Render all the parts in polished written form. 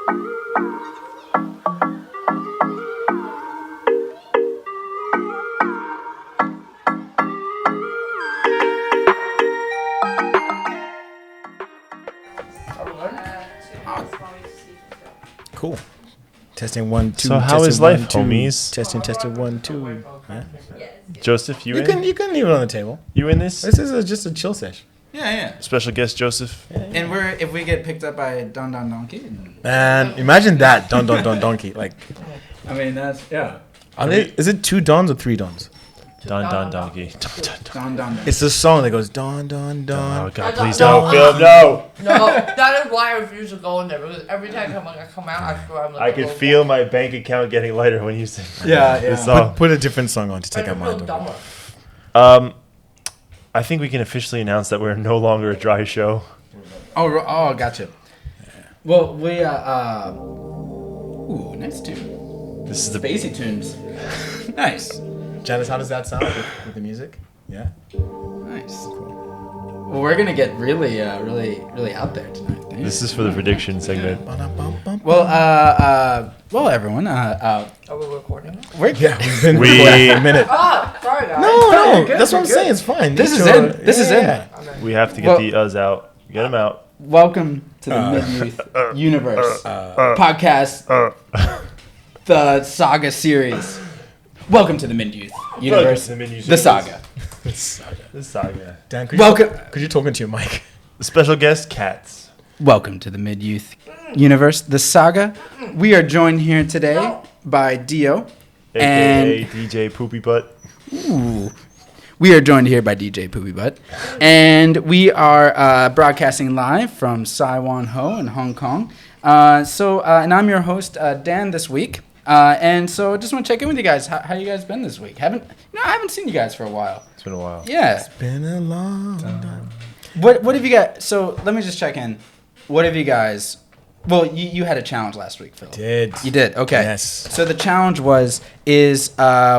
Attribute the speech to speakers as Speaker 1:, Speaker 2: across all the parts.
Speaker 1: Cool. Testing 1 2.
Speaker 2: So how is life, homies?
Speaker 1: Testing 1 2. Yeah.
Speaker 2: Joseph, you
Speaker 1: can leave it on the table.
Speaker 2: You in this?
Speaker 1: This is just a chill session.
Speaker 3: Yeah.
Speaker 2: Special guest Joseph.
Speaker 1: Yeah.
Speaker 3: And if we get picked up by Don Donkey.
Speaker 1: Man, imagine that. Don Donkey. Like,
Speaker 3: I mean, that's
Speaker 1: is it 2 Dons or 3 Dons?
Speaker 2: Don Donkey.
Speaker 3: Don.
Speaker 1: It's the song that goes Don.
Speaker 2: Oh God, please don't, Phil. No.
Speaker 4: No, that is why I refuse to go in there, because every time I come out, I swear I'm like.
Speaker 2: I could feel my bank account getting lighter when you said.
Speaker 3: Yeah.
Speaker 2: This song.
Speaker 1: Put a different song on to take out mine.
Speaker 2: I think we can officially announce that we're no longer a dry show.
Speaker 3: Oh, gotcha. Well, we ooh, nice tune.
Speaker 2: This is the
Speaker 3: Spacey tunes. Nice.
Speaker 1: Janice, how does that sound with the music? Yeah.
Speaker 3: Nice. Cool. Well, we're gonna get really out there tonight.
Speaker 2: This is for the prediction segment.
Speaker 3: Well, everyone.
Speaker 4: Are we recording?
Speaker 1: We've been recording a minute.
Speaker 4: Oh, sorry guys.
Speaker 1: No,
Speaker 3: good,
Speaker 1: that's what I'm
Speaker 3: good.
Speaker 1: saying. It's fine.
Speaker 3: This is in. This is in.
Speaker 2: We have to get the us out. Get them out.
Speaker 3: Welcome to the MidYouth Universe podcast, the Saga series. Welcome to the MidYouth Universe, the Saga.
Speaker 2: The Saga.
Speaker 1: Dan, could you talk into your mic?
Speaker 2: The special guest, Cats.
Speaker 3: Welcome to the MidYouth Universe, the Saga. We are joined here today by Dio,
Speaker 2: AKA DJ Poopy Butt.
Speaker 3: Ooh. We are joined here by DJ Poopy Butt, and we are broadcasting live from Saiwan Ho in Hong Kong. And I'm your host, Dan, this week. And so I just want to check in with you guys. How you guys been this week? I haven't seen you guys for a while.
Speaker 2: It's been a while.
Speaker 3: Yeah.
Speaker 1: It's been a long time.
Speaker 3: What have you got? So let me just check in. What have you guys? Well, you had a challenge last week, Phil.
Speaker 1: You
Speaker 3: did. Okay.
Speaker 1: Yes.
Speaker 3: So the challenge is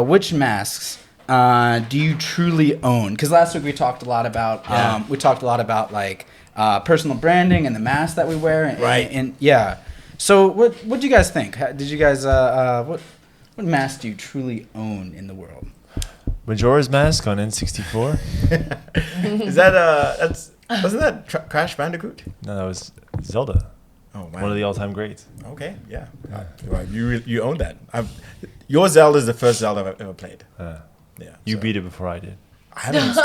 Speaker 3: which masks do you truly own? Because last week we talked a lot about like personal branding and the masks that we wear. And yeah. So what do you guys think? Did you guys what mask do you truly own in the world?
Speaker 2: Majora's Mask on N64.
Speaker 1: Is that wasn't that Crash Bandicoot?
Speaker 2: No, that was Zelda.
Speaker 1: Oh man.
Speaker 2: One of the all-time greats.
Speaker 1: Okay, yeah. Right. You own that. Your Zelda is the first Zelda I've ever played. Yeah.
Speaker 2: You beat it before I did.
Speaker 1: I haven't.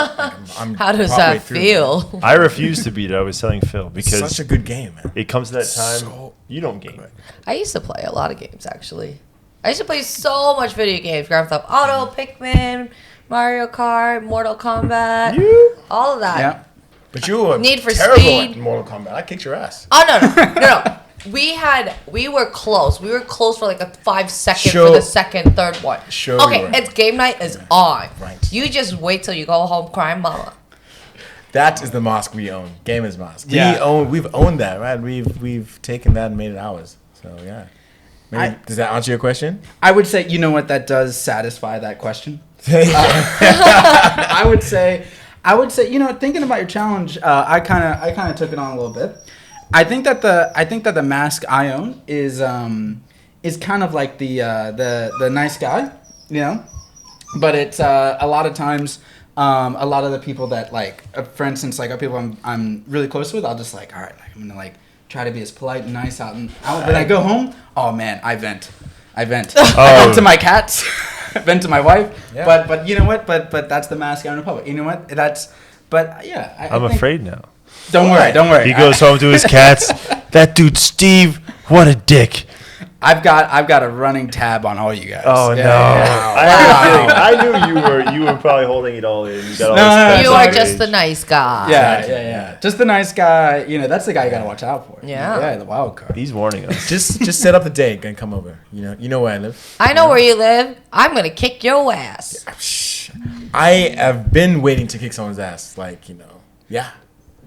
Speaker 1: I'm
Speaker 4: How does that feel?
Speaker 2: I refused to beat it. I was telling Phil because
Speaker 1: it's such a good game, man.
Speaker 2: It comes to that time you don't game.
Speaker 4: I used to play a lot of games, actually. I used to play so much video games. Grand Theft Auto, Pikmin, Mario Kart, Mortal Kombat, all of that.
Speaker 3: Yeah.
Speaker 1: But you were
Speaker 4: Need for
Speaker 1: terrible
Speaker 4: Speed.
Speaker 1: at Mortal Kombat. I kicked your ass.
Speaker 4: Oh, no. We were close. We were close for like a 5 second for the second, third one.
Speaker 1: Sure.
Speaker 4: Okay, it's game night is on.
Speaker 1: Right.
Speaker 4: You just wait till you go home crying, mama.
Speaker 1: That is the mask we own. Gamer's mask.
Speaker 3: Yeah.
Speaker 1: We've owned that, right? We've taken that and made it ours. So yeah. Maybe, does that answer your question?
Speaker 3: I would say, you know what, that does satisfy that question. I would say, you know, thinking about your challenge, I kind of took it on a little bit. I think that the mask I own is kind of like the nice guy, you know, but it's a lot of times a lot of the people that like, for instance, like people I'm really close with, I'll just like, all right, I'm gonna like try to be as polite and nice out. When I go home, oh man, I vent. I vent to my cats, I vent to my wife. Yeah. But you know what? But that's the mask out in public. You know what? But yeah.
Speaker 2: I'm afraid now.
Speaker 3: Don't worry.
Speaker 2: He goes home to his cats. That dude Steve, what a dick.
Speaker 3: I've got a running tab on all you guys.
Speaker 2: Oh no!
Speaker 3: Yeah.
Speaker 2: I knew you were probably holding it all in. You got all
Speaker 4: You are just the nice guy.
Speaker 3: Yeah. Just the nice guy. You know, that's the guy you gotta watch out for.
Speaker 4: Yeah,
Speaker 3: the wild card.
Speaker 2: He's warning us.
Speaker 1: just set up the date and come over. You know where I live.
Speaker 4: I know where you live. I'm gonna kick your ass.
Speaker 1: I have been waiting to kick someone's ass. Like, you know, yeah.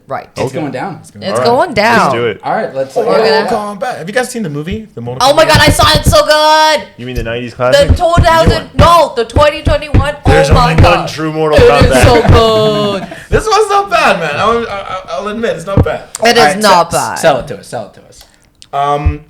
Speaker 4: Right.
Speaker 3: It's going down.
Speaker 4: It's going down.
Speaker 2: Let's do it.
Speaker 3: All right, let's.
Speaker 1: Mortal Kombat. Have you guys seen the movie? The Mortal Kombat?
Speaker 4: Oh my god, I saw it so good.
Speaker 2: You mean the 90s classic?
Speaker 4: The 2021.
Speaker 2: There's
Speaker 4: oh my
Speaker 2: only
Speaker 4: god.
Speaker 2: one true Mortal
Speaker 4: It
Speaker 2: Kombat.
Speaker 4: is so good.
Speaker 1: This one's not bad, man. I'll admit it's not bad.
Speaker 4: It is not bad.
Speaker 3: Sell it to us.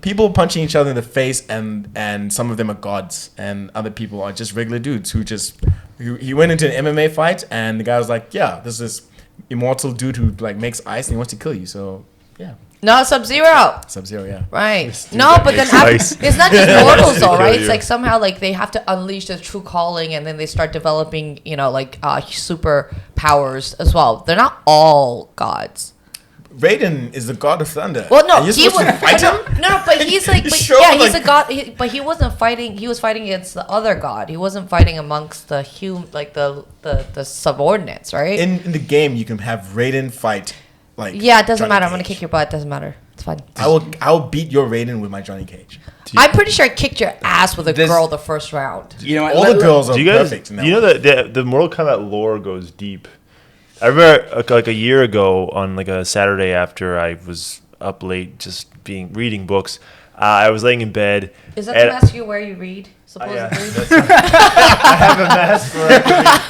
Speaker 1: People punching each other in the face, and some of them are gods, and other people are just regular dudes who just. He went into an MMA fight, and the guy was like, "Yeah, this is immortal dude who like makes ice and he wants to kill you." So yeah.
Speaker 4: No, Sub-Zero.
Speaker 1: Sub-Zero, yeah.
Speaker 4: Right. No, but then it's not just mortals though, right? It's like somehow like they have to unleash their true calling, and then they start developing, like super powers as well. They're not all gods.
Speaker 1: Raiden is the god of thunder.
Speaker 4: Well, no,
Speaker 1: he would fight him.
Speaker 4: No, but he's like, he's a god. But he wasn't fighting. He was fighting against the other god. He wasn't fighting amongst the the subordinates, right?
Speaker 1: In the game, you can have Raiden fight.
Speaker 4: It doesn't matter. I'm gonna kick your butt. It doesn't matter. It's fine.
Speaker 1: I will beat your Raiden with my Johnny Cage.
Speaker 4: I'm pretty sure I kicked your ass with a girl the first round.
Speaker 3: You know what?
Speaker 1: All the girls are perfect.
Speaker 2: You know that the Mortal Kombat lore goes deep. I remember like a year ago on like a Saturday after I was up late just reading books. I was laying in bed.
Speaker 4: Is that the mask you wear? You read supposedly.
Speaker 2: I have a mask for it.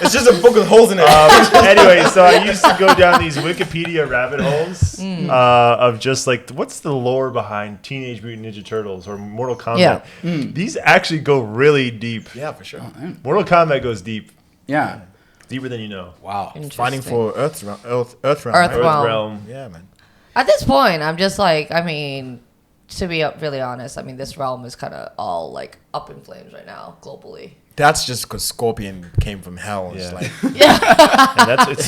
Speaker 1: It's just a book with holes in it.
Speaker 2: Anyway, so I used to go down these Wikipedia rabbit holes of just like what's the lore behind Teenage Mutant Ninja Turtles or Mortal Kombat.
Speaker 3: Yeah.
Speaker 2: These actually go really deep.
Speaker 1: Yeah, for sure.
Speaker 2: Mortal Kombat goes deep.
Speaker 3: Yeah.
Speaker 2: Deeper than you know.
Speaker 3: Wow.
Speaker 1: Fighting for Earth realm.
Speaker 4: Earth
Speaker 1: right?
Speaker 4: realm.
Speaker 1: Yeah, man.
Speaker 4: At this point, I'm just like, I mean, to be really honest, I mean, this realm is kind of all like up in flames right now globally.
Speaker 1: That's just because Scorpion came from hell.
Speaker 2: Yeah.
Speaker 1: It's like,
Speaker 2: And it's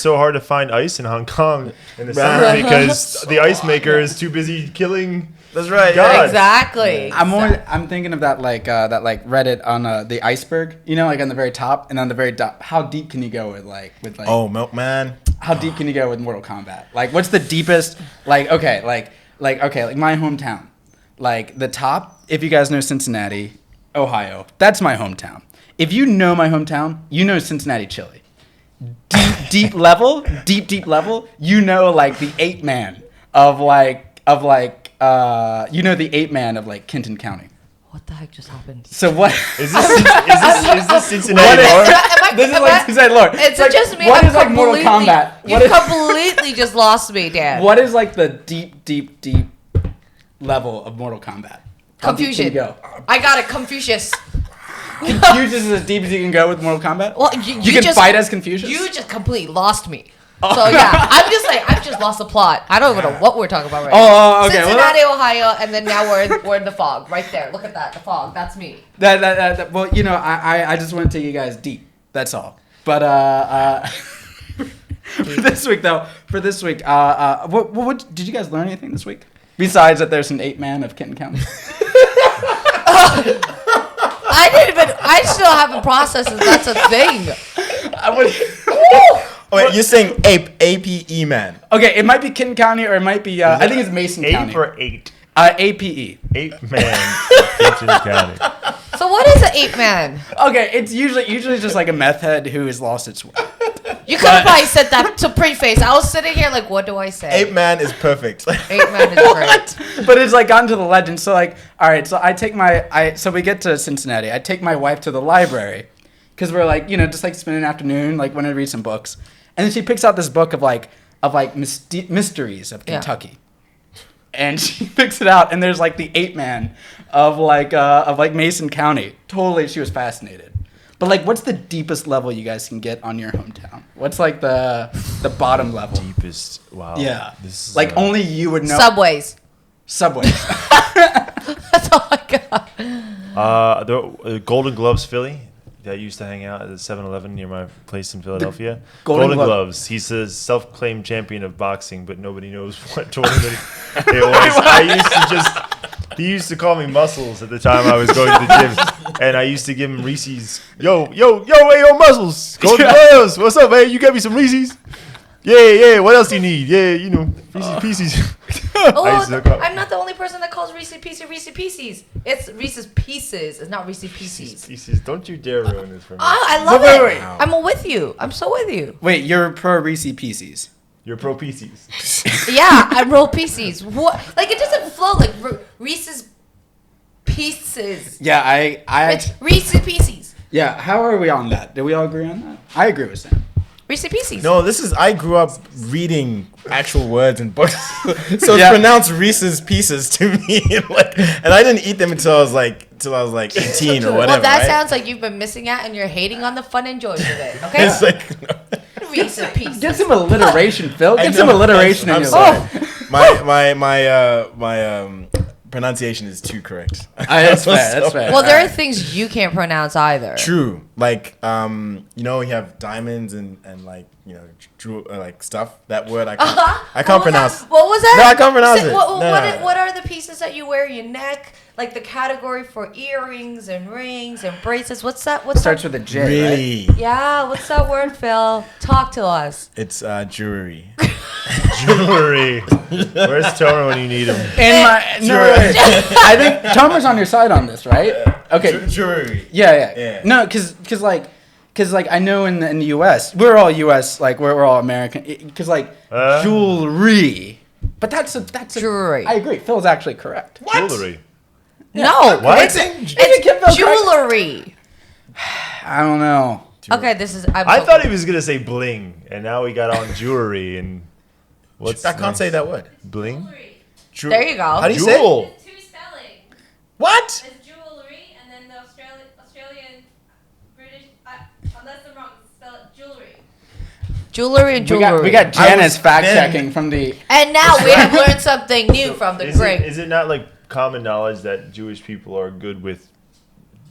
Speaker 2: so hard to find ice in Hong Kong in the summer because the ice maker is too busy killing.
Speaker 1: that's right.
Speaker 2: God.
Speaker 4: Exactly.
Speaker 3: I'm thinking of that Reddit on the iceberg, like on the very top and on the very top. How deep can you go with
Speaker 1: Oh, Milkman.
Speaker 3: how deep can you go with Mortal Kombat? Like, what's the deepest? Like my hometown, like the top. If you guys know Cincinnati, Ohio, that's my hometown. If you know my hometown, you know Cincinnati chili. Deep level, you know, like the 8-man of the 8-man of like Kenton County.
Speaker 4: What the heck just happened?
Speaker 3: So what
Speaker 2: Is this Cincinnati lore?
Speaker 3: This is like Cincinnati lore.
Speaker 4: It's
Speaker 3: like,
Speaker 4: just me.
Speaker 3: What is like Mortal Kombat?
Speaker 4: You completely just lost me, Dan.
Speaker 3: What is like the deep level of Mortal Kombat? How deep can you
Speaker 4: Confusion.
Speaker 3: go?
Speaker 4: I got it. Confucius.
Speaker 3: Confucius is as deep as you can go with Mortal Kombat.
Speaker 4: Well,
Speaker 3: you can
Speaker 4: just
Speaker 3: fight as Confucius.
Speaker 4: You just completely lost me. So yeah, I've just lost the plot. I don't even know what we're talking about right now.
Speaker 3: Oh, okay.
Speaker 4: Cincinnati, Ohio, and then now we're in the fog right there. Look at that, the fog. That's me.
Speaker 3: Well, I just want to take you guys deep. That's all. But for this week, what did you guys learn anything this week besides that there's an 8-man of Kenton County?
Speaker 4: I still haven't processed that that's a thing.
Speaker 1: Oh, wait, you're saying APE man.
Speaker 3: Okay, it might be Kenton County or it might be I think it's Mason County.
Speaker 2: 8 or 8?
Speaker 3: APE.
Speaker 2: 8-man Kenton County.
Speaker 4: So what is an 8-man?
Speaker 3: Okay, it's usually just like a meth head who has lost its way.
Speaker 4: You could have probably said that to preface. I was sitting here like, what do I say?
Speaker 1: 8-man is perfect.
Speaker 4: 8-man is great.
Speaker 3: But it's like gotten to the legend. So like, all right, so so we get to Cincinnati. I take my wife to the library because we're like, just like spend an afternoon, like want to read some books. And then she picks out this book of mysteries of Kentucky. And she picks it out, and there's like the 8-man of Mason County. Totally, she was fascinated. But like, what's the deepest level you guys can get on your hometown? What's like the bottom level?
Speaker 2: Deepest. Wow.
Speaker 3: Yeah.
Speaker 2: This is,
Speaker 3: like only you would know.
Speaker 4: Subways.
Speaker 3: That's
Speaker 4: all I got.
Speaker 2: The Golden Gloves Philly that used to hang out at the 7-Eleven near my place in Philadelphia.
Speaker 3: Golden
Speaker 2: Gloves. He's a self-claimed champion of boxing, but nobody knows what tournament it was. He used to call me Muscles at the time I was going to the gym, and I used to give him Reese's. Yo, Muscles. Golden Gloves. What's up, man? You got me some Reese's? Yeah. What else do you need? Yeah, Reese's Pieces.
Speaker 4: I'm not the only person that calls Reese's Pieces. It's Reese's Pieces. It's not Reese's Pieces.
Speaker 2: Pieces. Don't you dare ruin this for me.
Speaker 4: Oh, I love
Speaker 3: Wait,
Speaker 4: it.
Speaker 3: wait.
Speaker 4: I'm with you. I'm so with you.
Speaker 3: Wait, you're pro Reese's Pieces.
Speaker 2: You're pro Pieces.
Speaker 4: Yeah, I roll Pieces. What? Like it doesn't flow like Reese's Pieces.
Speaker 3: Yeah,
Speaker 4: It's Reese's Pieces.
Speaker 3: Yeah, how are we on that? Do we all agree on that? I agree with Sam.
Speaker 4: Reese's Pieces.
Speaker 1: No, I grew up reading actual words in books, so
Speaker 3: Yeah.
Speaker 1: it's pronounced Reese's Pieces to me. And I didn't eat them until I was like 18 or whatever.
Speaker 4: Well, that
Speaker 1: right?
Speaker 4: sounds like you've been missing out, and you're hating on the fun and joys of it. Okay.
Speaker 1: It's like
Speaker 4: Reese's Pieces.
Speaker 3: Get some alliteration, Phil.
Speaker 1: I
Speaker 3: Get some
Speaker 1: know,
Speaker 3: alliteration in
Speaker 1: I'm
Speaker 3: your
Speaker 1: sorry.
Speaker 3: life.
Speaker 1: My pronunciation is too correct.
Speaker 3: That's fair. That's fair.
Speaker 4: Well, there are things you can't pronounce either.
Speaker 1: True. Like, you have diamonds and like, like stuff. That word I can't pronounce.
Speaker 4: What was that?
Speaker 1: No, I can't pronounce it.
Speaker 4: What are the pieces that you wear in your neck? Like the category for earrings and rings and bracelets. What's that?
Speaker 3: Starts with a J. Right?
Speaker 1: Really?
Speaker 4: Yeah. What's that word, Phil? Talk to us.
Speaker 1: It's jewelry.
Speaker 2: Jewelry. Where's Tomer when you need him?
Speaker 3: Wait. I think Tomer's on your side on this, right? Okay.
Speaker 1: Jewelry.
Speaker 3: Yeah. No, because I know in the U.S. we're all U.S. like we're all American. Because jewelry, but that's a
Speaker 4: Jewelry.
Speaker 3: I agree. Phil's actually correct.
Speaker 1: What?
Speaker 2: Jewelry.
Speaker 4: No.
Speaker 2: What?
Speaker 4: It's jewelry.
Speaker 3: I don't know.
Speaker 4: Okay, this is.
Speaker 2: I thought he was gonna say bling, and now we got on jewelry and what's?
Speaker 1: I can't say that word.
Speaker 2: Bling.
Speaker 4: There you go.
Speaker 1: How do you say it?
Speaker 2: Jewel.
Speaker 5: Two spelling.
Speaker 1: What?
Speaker 5: There's jewelry, and then the Australian, British, unless I'm wrong, spell it jewelry.
Speaker 4: Jewelry and jewelry.
Speaker 3: We got Janice fact checking from the.
Speaker 4: And now we have learned something new from the Greg.
Speaker 2: Is it not like common knowledge that Jewish people are good with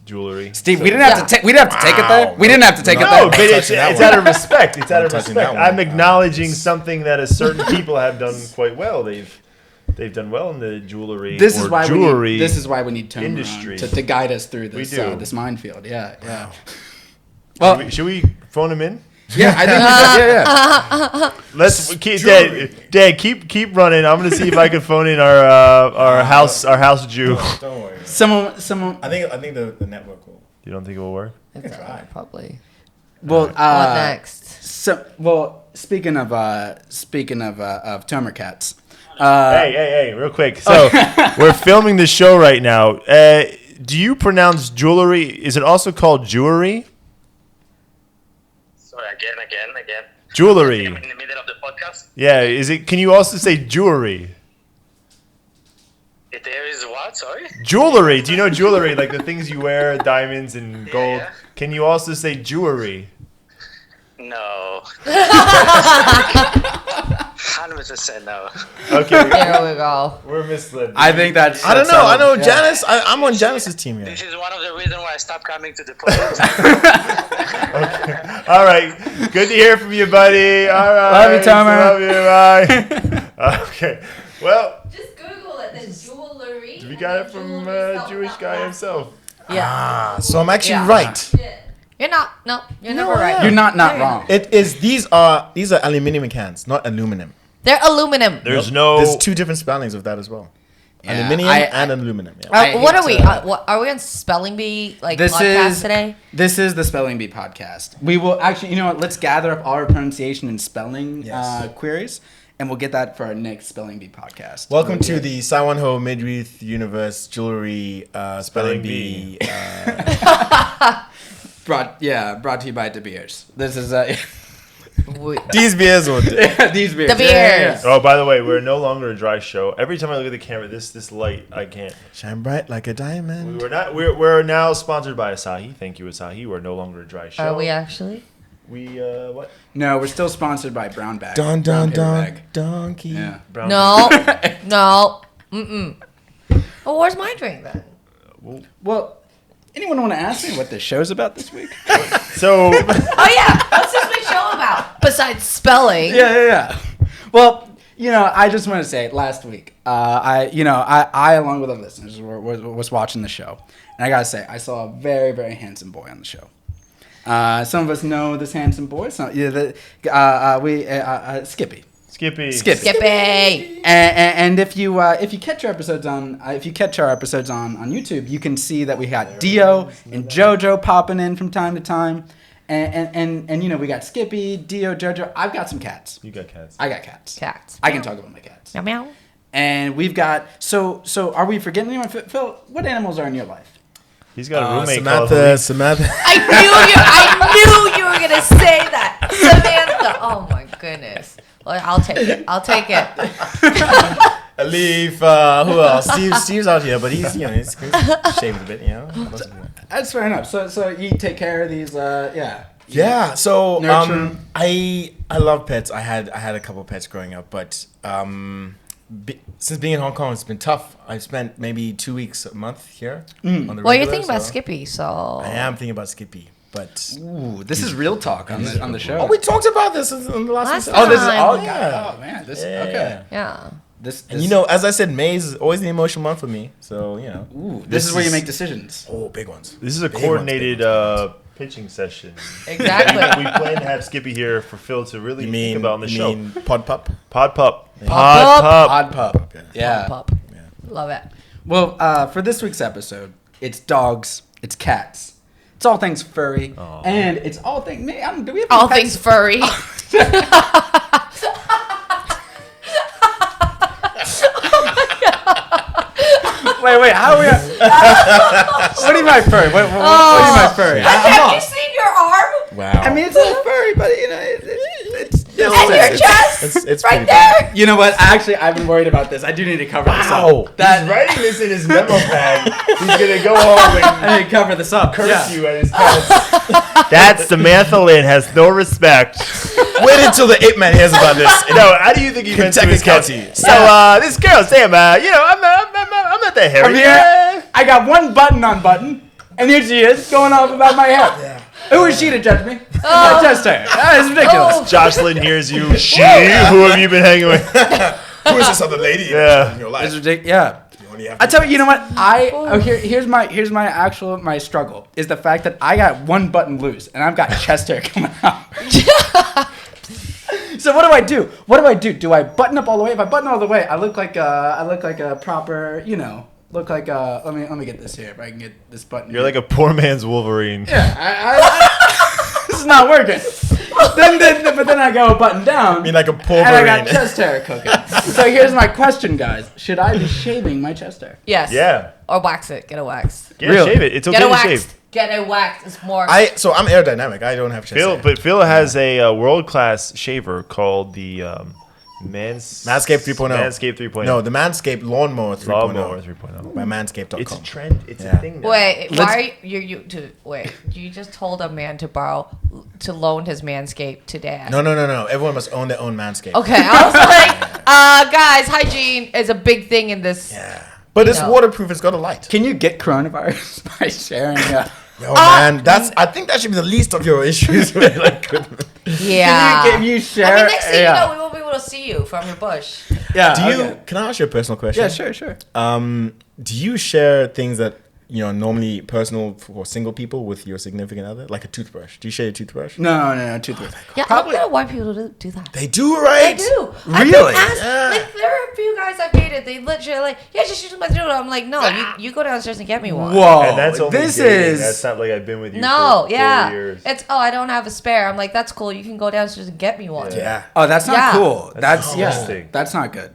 Speaker 2: jewelry?
Speaker 3: Steve, we didn't have to take. We didn't have to take it there. We didn't have to take it
Speaker 2: No,
Speaker 3: there.
Speaker 2: but it's out of respect. It's out of
Speaker 1: touching
Speaker 2: respect.
Speaker 1: that one.
Speaker 2: I'm acknowledging something that a certain people have done quite well. They've done well in the jewelry.
Speaker 3: This is why
Speaker 2: jewelry.
Speaker 3: this is why we need Tomer
Speaker 2: industry.
Speaker 3: to guide us through this
Speaker 2: We do.
Speaker 3: this minefield. Yeah. Well,
Speaker 2: Should we phone him in?
Speaker 3: yeah, I think
Speaker 2: Let's keep Dad. Keep running. I'm gonna see if I can phone in our house Jew.
Speaker 1: Don't worry.
Speaker 3: someone.
Speaker 1: I think the network will.
Speaker 2: You don't think it will work?
Speaker 4: It's probably.
Speaker 3: Well,
Speaker 4: What next?
Speaker 3: Speaking of Tomer cats.
Speaker 2: Hey, real quick. So we're filming the show right now. Do you pronounce jewelry? Is it also called jewelry?
Speaker 6: Sorry, again.
Speaker 2: Jewelry.
Speaker 6: I'm in the middle of the podcast.
Speaker 2: Yeah. Is it? Can you also say jewelry?
Speaker 6: There is what? Sorry?
Speaker 2: Jewelry. Do you know jewelry? Like the things you wear, diamonds and gold.
Speaker 6: Yeah.
Speaker 2: Can you also say jewelry?
Speaker 6: No. 100% no.
Speaker 2: Okay.
Speaker 4: There we go.
Speaker 2: We're misled.
Speaker 3: I think that's.
Speaker 1: I don't know. I know Janice. I'm on Janice's team here.
Speaker 6: This is one of the reasons why I stopped coming to the podcast.
Speaker 2: All right. Good to hear from you, buddy. All right.
Speaker 3: Love you, Tomer.
Speaker 2: Love you. Bye. Okay. Well,
Speaker 5: Just Google it. There's jewelry.
Speaker 2: we got it from Jewish guy himself.
Speaker 4: Yeah.
Speaker 1: So I'm actually
Speaker 4: Yeah.
Speaker 1: right.
Speaker 4: You're not. No, you're never right.
Speaker 3: You're not wrong.
Speaker 1: It is. These are aluminum cans, not aluminum.
Speaker 4: They're aluminum.
Speaker 2: There's
Speaker 1: There's two different spellings of that as well.
Speaker 3: Yeah,
Speaker 1: Aluminium and aluminum. Yeah.
Speaker 3: I
Speaker 4: What
Speaker 3: hate
Speaker 4: are we?
Speaker 3: to-
Speaker 4: What are we on Spelling Bee
Speaker 3: This
Speaker 4: podcast
Speaker 3: is
Speaker 4: today?
Speaker 3: This is the Spelling Bee podcast. We will actually, you know what? Let's gather up all our pronunciation and spelling
Speaker 1: Yes.
Speaker 3: queries, and we'll get that for our next Spelling Bee podcast.
Speaker 1: Welcome to the Saiwanho MidYouth Universe Jewelry Spelling Bee.
Speaker 3: brought to you by De Beers. This is
Speaker 1: These beers or
Speaker 3: these beers.
Speaker 4: The beers.
Speaker 2: Oh, by the way, we're no longer a dry show. Every time I look at the camera, this light, I can't.
Speaker 1: shine bright like a diamond.
Speaker 2: We're now sponsored by Asahi. Thank you, Asahi. We're no longer a dry show.
Speaker 4: Are we actually?
Speaker 2: We what?
Speaker 3: No, we're still sponsored by Brown Bag.
Speaker 1: Don
Speaker 3: Brown
Speaker 1: don
Speaker 3: Paper
Speaker 1: don
Speaker 3: Bag.
Speaker 1: donkey.
Speaker 3: Yeah.
Speaker 2: Brown
Speaker 4: No. No. Mm-mm. Well, where's my drink then?
Speaker 3: Well, anyone want to ask me what this show's about this week?
Speaker 2: So
Speaker 4: Oh yeah. What's this week's show about? Besides spelling.
Speaker 3: Yeah. Well, I just want to say, last week, I along with the listeners was watching the show, and I gotta say, I saw a very, very handsome boy on the show. Some of us know this handsome boy. Skippy.
Speaker 4: Skippy.
Speaker 3: And if you catch our episodes on YouTube, you can see that we got Dio and JoJo popping in from time to time, and we got Skippy, Dio, JoJo. I've got some cats.
Speaker 2: you got cats.
Speaker 3: I got cats.
Speaker 4: Cats.
Speaker 3: I can talk about my cats.
Speaker 4: Meow meow.
Speaker 3: And we've got so are we forgetting anyone? Phil, what animals are in your life?
Speaker 2: He's got a roommate called
Speaker 1: Samantha.
Speaker 4: I knew you were gonna say that, Samantha. Oh my goodness. Well, I'll take it.
Speaker 1: Leave. Who else? Steve's out here, but he's he's shaved a bit.
Speaker 3: That's fair enough. So you take care of these.
Speaker 1: Yeah. So
Speaker 3: Nurture 'em.
Speaker 1: I love pets. I had a couple of pets growing up, but since being in Hong Kong, it's been tough. I've spent maybe 2 weeks a month here on the
Speaker 4: Well, you're
Speaker 1: regular,
Speaker 4: thinking about
Speaker 1: so
Speaker 4: Skippy, so
Speaker 1: I am thinking about Skippy, but
Speaker 3: Ooh, this is real talk on the show.
Speaker 1: oh, we talked about this in the last
Speaker 4: Last
Speaker 1: episode.
Speaker 3: this is all.
Speaker 1: Yeah.
Speaker 3: Oh man, this
Speaker 1: Yeah.
Speaker 3: okay.
Speaker 4: yeah.
Speaker 3: This
Speaker 1: And as I said, May is always an emotional month for me. So
Speaker 3: Ooh, this is where you make decisions.
Speaker 1: oh, big ones.
Speaker 2: This is a
Speaker 1: Big
Speaker 2: coordinated
Speaker 1: ones.
Speaker 2: pitching session.
Speaker 4: Exactly.
Speaker 2: We plan to have Skippy here for Phil to really think about on the show.
Speaker 1: Pod Pup?
Speaker 2: Pod Pup.
Speaker 3: Pod pup. Yeah.
Speaker 4: Pop. Love it.
Speaker 3: Well, for this week's episode, it's dogs, it's cats, it's all things furry, and it's all things. Do we have
Speaker 4: All
Speaker 3: pets?
Speaker 4: things furry.
Speaker 3: Wait, how are we? What do you mean by furry? What do you mean by furry?
Speaker 4: Have you seen your arm
Speaker 1: Wow.
Speaker 3: I mean, it's a little furry, but it's
Speaker 4: and your chest?
Speaker 1: it's
Speaker 4: right
Speaker 1: pretty
Speaker 4: there.
Speaker 3: You know what? Actually, I've been worried about this. I do need to cover this
Speaker 1: Wow.
Speaker 3: up. That
Speaker 2: He's writing this in his memo pad. He's gonna go home and
Speaker 3: I need to cover this up.
Speaker 2: curse
Speaker 3: Yeah.
Speaker 2: you at his pets. That Samantha Lynn has no respect.
Speaker 1: Wait until the ape man hears about this.
Speaker 2: No, how do you think he went to his cat?
Speaker 1: Technicality.
Speaker 2: So, this girl, Sam, I'm not that hairy.
Speaker 3: From here, I got one button on button, and here she is going off about my hair.
Speaker 1: Yeah.
Speaker 3: Who is she to judge me? My chest hair. That is ridiculous.
Speaker 4: Oh.
Speaker 2: Jocelyn hears you. She, who have you been hanging with?
Speaker 1: Who is this other lady
Speaker 2: Yeah.
Speaker 1: in your life?
Speaker 3: It's ridiculous. Yeah.
Speaker 1: You only have
Speaker 3: I
Speaker 1: to-
Speaker 3: tell you know what? Here's my struggle is the fact that I got one button loose and I've got chest hair coming out. So what do? Do I button up all the way? If I button all the way, I look like a proper, look like let me get this here if I can get this button.
Speaker 2: You're like a poor man's Wolverine.
Speaker 3: Yeah, this is not working. But then I go button down.
Speaker 1: I mean, like a poor
Speaker 3: and I got
Speaker 1: marine.
Speaker 3: chest hair cooking. So here's my question, guys: should I be shaving my chest hair?
Speaker 4: Yes.
Speaker 2: Yeah.
Speaker 4: Or wax it. Get a wax.
Speaker 2: Yeah,
Speaker 3: Really?
Speaker 2: shave it. It's okay
Speaker 4: Get a
Speaker 2: to
Speaker 4: wax.
Speaker 2: shave.
Speaker 4: Get a wax. It's more.
Speaker 1: So I'm aerodynamic. I don't have chest hair.
Speaker 2: But Phil has a world-class shaver called the
Speaker 1: Manscaped 3.0.
Speaker 2: Manscaped 3.0.
Speaker 1: No, the Manscaped Lawnmower 3.0.
Speaker 2: Lawnmower 3.0.
Speaker 1: By manscaped.com.
Speaker 2: It's a trend. It's
Speaker 1: Yeah.
Speaker 2: a thing now.
Speaker 4: Wait,
Speaker 3: Let's-
Speaker 4: why are you just told a man to loan his Manscaped to dad?
Speaker 1: No. Everyone must own their own Manscaped.
Speaker 4: Okay, I was like, guys, hygiene is a big thing in this.
Speaker 1: Yeah. But it's
Speaker 4: No.
Speaker 1: waterproof. It's got a light.
Speaker 3: Can you get coronavirus by sharing?
Speaker 1: Yo, man, I think that should be the least of your issues.
Speaker 4: Yeah.
Speaker 3: Can you share?
Speaker 4: I mean, next thing
Speaker 3: yeah.
Speaker 4: you know, we won't be able to see you from your bush.
Speaker 3: Yeah.
Speaker 1: Do you?
Speaker 3: okay.
Speaker 1: Can I ask you a personal question?
Speaker 3: Yeah, sure.
Speaker 1: Do you share things that normally personal for single people with your significant other, like a toothbrush? Do you share a toothbrush?
Speaker 3: No, toothbrush.
Speaker 4: Yeah,
Speaker 3: Probably-
Speaker 4: I don't know why people do that.
Speaker 1: They do, right?
Speaker 4: They do.
Speaker 3: Really?
Speaker 4: I've been asked,
Speaker 1: Yeah.
Speaker 4: like, there are a few guys I've dated. They literally like, yeah, just use my dildo. I'm like, no, you go downstairs and get me one.
Speaker 3: Whoa.
Speaker 2: And that's only
Speaker 3: this
Speaker 2: dating.
Speaker 3: is.
Speaker 2: That's not like I've been with you
Speaker 4: No,
Speaker 2: for 4
Speaker 4: yeah.
Speaker 2: years.
Speaker 4: It's I don't have a spare. I'm like, that's cool. You can go downstairs and get me one.
Speaker 1: Yeah.
Speaker 3: Oh, that's not
Speaker 4: Yeah.
Speaker 3: cool. That's
Speaker 2: disgusting.
Speaker 3: That's not good.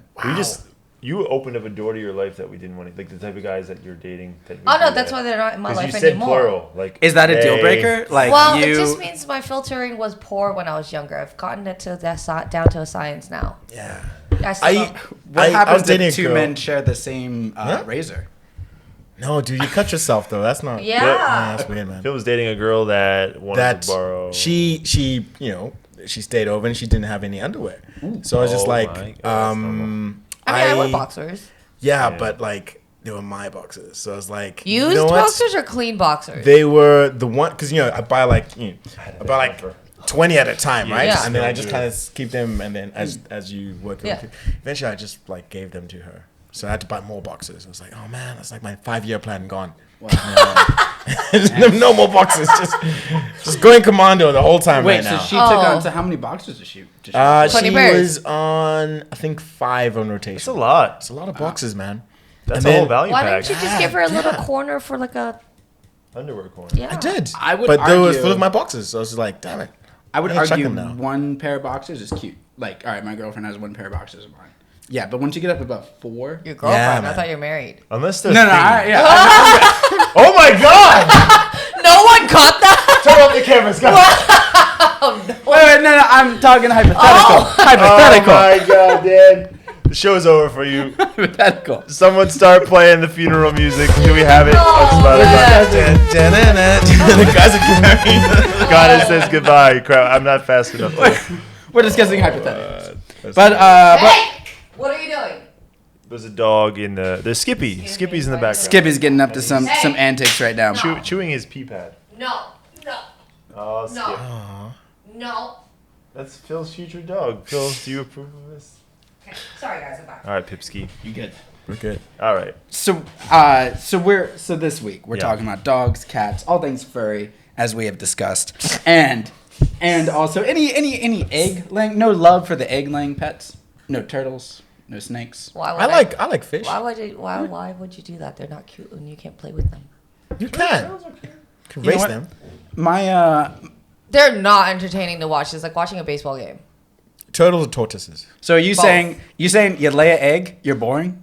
Speaker 2: You opened up a door to your life that we didn't want to, like the type of guys that you're dating. That
Speaker 4: Oh no, that's why they're not in my
Speaker 2: 'Cause
Speaker 4: life
Speaker 2: you said
Speaker 4: anymore.
Speaker 2: plural. Like,
Speaker 3: Is that a deal
Speaker 2: they-
Speaker 3: breaker? Like
Speaker 4: Well,
Speaker 3: you?
Speaker 4: it just means my filtering was poor when I was younger. I've gotten it to down to a science now.
Speaker 1: Yeah.
Speaker 4: I still don't-
Speaker 3: what
Speaker 1: I
Speaker 3: happens
Speaker 1: was dating
Speaker 3: if
Speaker 1: a
Speaker 3: two
Speaker 1: girl.
Speaker 3: men share the same
Speaker 1: Huh?
Speaker 3: razor?
Speaker 1: No, dude, you cut yourself though. That's not.
Speaker 4: Yeah.
Speaker 1: That's weird, man.
Speaker 2: Phil was dating a girl that wanted
Speaker 1: That
Speaker 2: to borrow.
Speaker 1: she she stayed over and she didn't have any underwear. So I was just
Speaker 2: Oh
Speaker 1: like,
Speaker 2: my God,
Speaker 4: I mean, I wear boxers.
Speaker 1: Yeah,
Speaker 2: Yeah.
Speaker 1: but like they were my boxers. So I was like,
Speaker 4: Used
Speaker 1: you know what?
Speaker 4: boxers or clean boxers?
Speaker 1: They were the one because I buy like 20 at a time, right?
Speaker 4: Yeah.
Speaker 1: And then I just kind of keep them, and then as you work,
Speaker 4: Yeah.
Speaker 1: eventually I just like gave them to her. So I had to buy more boxes. I was like, oh man, that's like my 5-year plan gone. No more boxes. Just going commando the whole time
Speaker 3: Wait,
Speaker 1: right
Speaker 3: so
Speaker 1: now.
Speaker 3: she took on to how many boxes does she?
Speaker 1: She
Speaker 4: 20 pairs.
Speaker 1: was on I think 5 on rotation.
Speaker 2: That's a lot.
Speaker 1: It's a lot of boxes, man.
Speaker 2: That's
Speaker 1: And
Speaker 2: a whole
Speaker 1: then-
Speaker 2: value
Speaker 4: Why
Speaker 2: pack.
Speaker 4: didn't you just give her a little
Speaker 1: Yeah.
Speaker 4: corner for like a
Speaker 2: Underwear corner.
Speaker 4: yeah?
Speaker 1: I did.
Speaker 3: I would
Speaker 1: but they was
Speaker 3: argue-
Speaker 1: full of my boxes. So I was just like, damn it.
Speaker 3: I would
Speaker 1: Yeah, check
Speaker 3: argue
Speaker 1: them now.
Speaker 3: one pair of boxers is cute. Like, all right, my girlfriend has one pair of boxers of mine. Yeah, but once you get up about 4.
Speaker 4: Your girlfriend.
Speaker 1: Yeah,
Speaker 4: I
Speaker 1: man.
Speaker 4: thought you were married.
Speaker 2: Unless they're
Speaker 3: No,
Speaker 2: Oh my god!
Speaker 4: No one caught that.
Speaker 2: Turn off the cameras, guys.
Speaker 3: wait, no, I'm talking hypothetical. Hypothetical.
Speaker 2: Oh my god, Dan. The show's over for you.
Speaker 3: Hypothetical.
Speaker 2: Someone start playing the funeral music. Do we have it on Spotify?
Speaker 1: The guys are carrying.
Speaker 2: God, it says goodbye. Crap, I'm not fast enough.
Speaker 3: We're discussing hypotheticals.
Speaker 4: Hey, what are you doing?
Speaker 2: There's a dog in the. There's Skippy. Skippy's in the background.
Speaker 3: Skippy's getting up to some antics right now.
Speaker 2: Chewing his pee pad.
Speaker 4: No.
Speaker 2: Oh, Skip.
Speaker 4: No.
Speaker 2: That's Phil's future dog. Phil, do you approve of this?
Speaker 4: Okay. Sorry, guys. I'm back.
Speaker 2: All right, Pipski.
Speaker 3: You good?
Speaker 1: We're good.
Speaker 2: All right.
Speaker 3: So this week we're talking about dogs, cats, all things furry, as we have discussed, and also any egg laying. No love for the egg laying pets. No turtles. No snakes.
Speaker 4: Why would
Speaker 1: I like fish.
Speaker 4: Why would you do that? They're not cute and you can't play with them.
Speaker 1: You can. You can
Speaker 3: You know
Speaker 1: race
Speaker 3: what?
Speaker 1: them.
Speaker 4: They're not entertaining to watch. It's like watching a baseball game.
Speaker 1: Turtles or tortoises?
Speaker 3: So are you
Speaker 4: Both.
Speaker 3: saying you lay an egg, you're boring?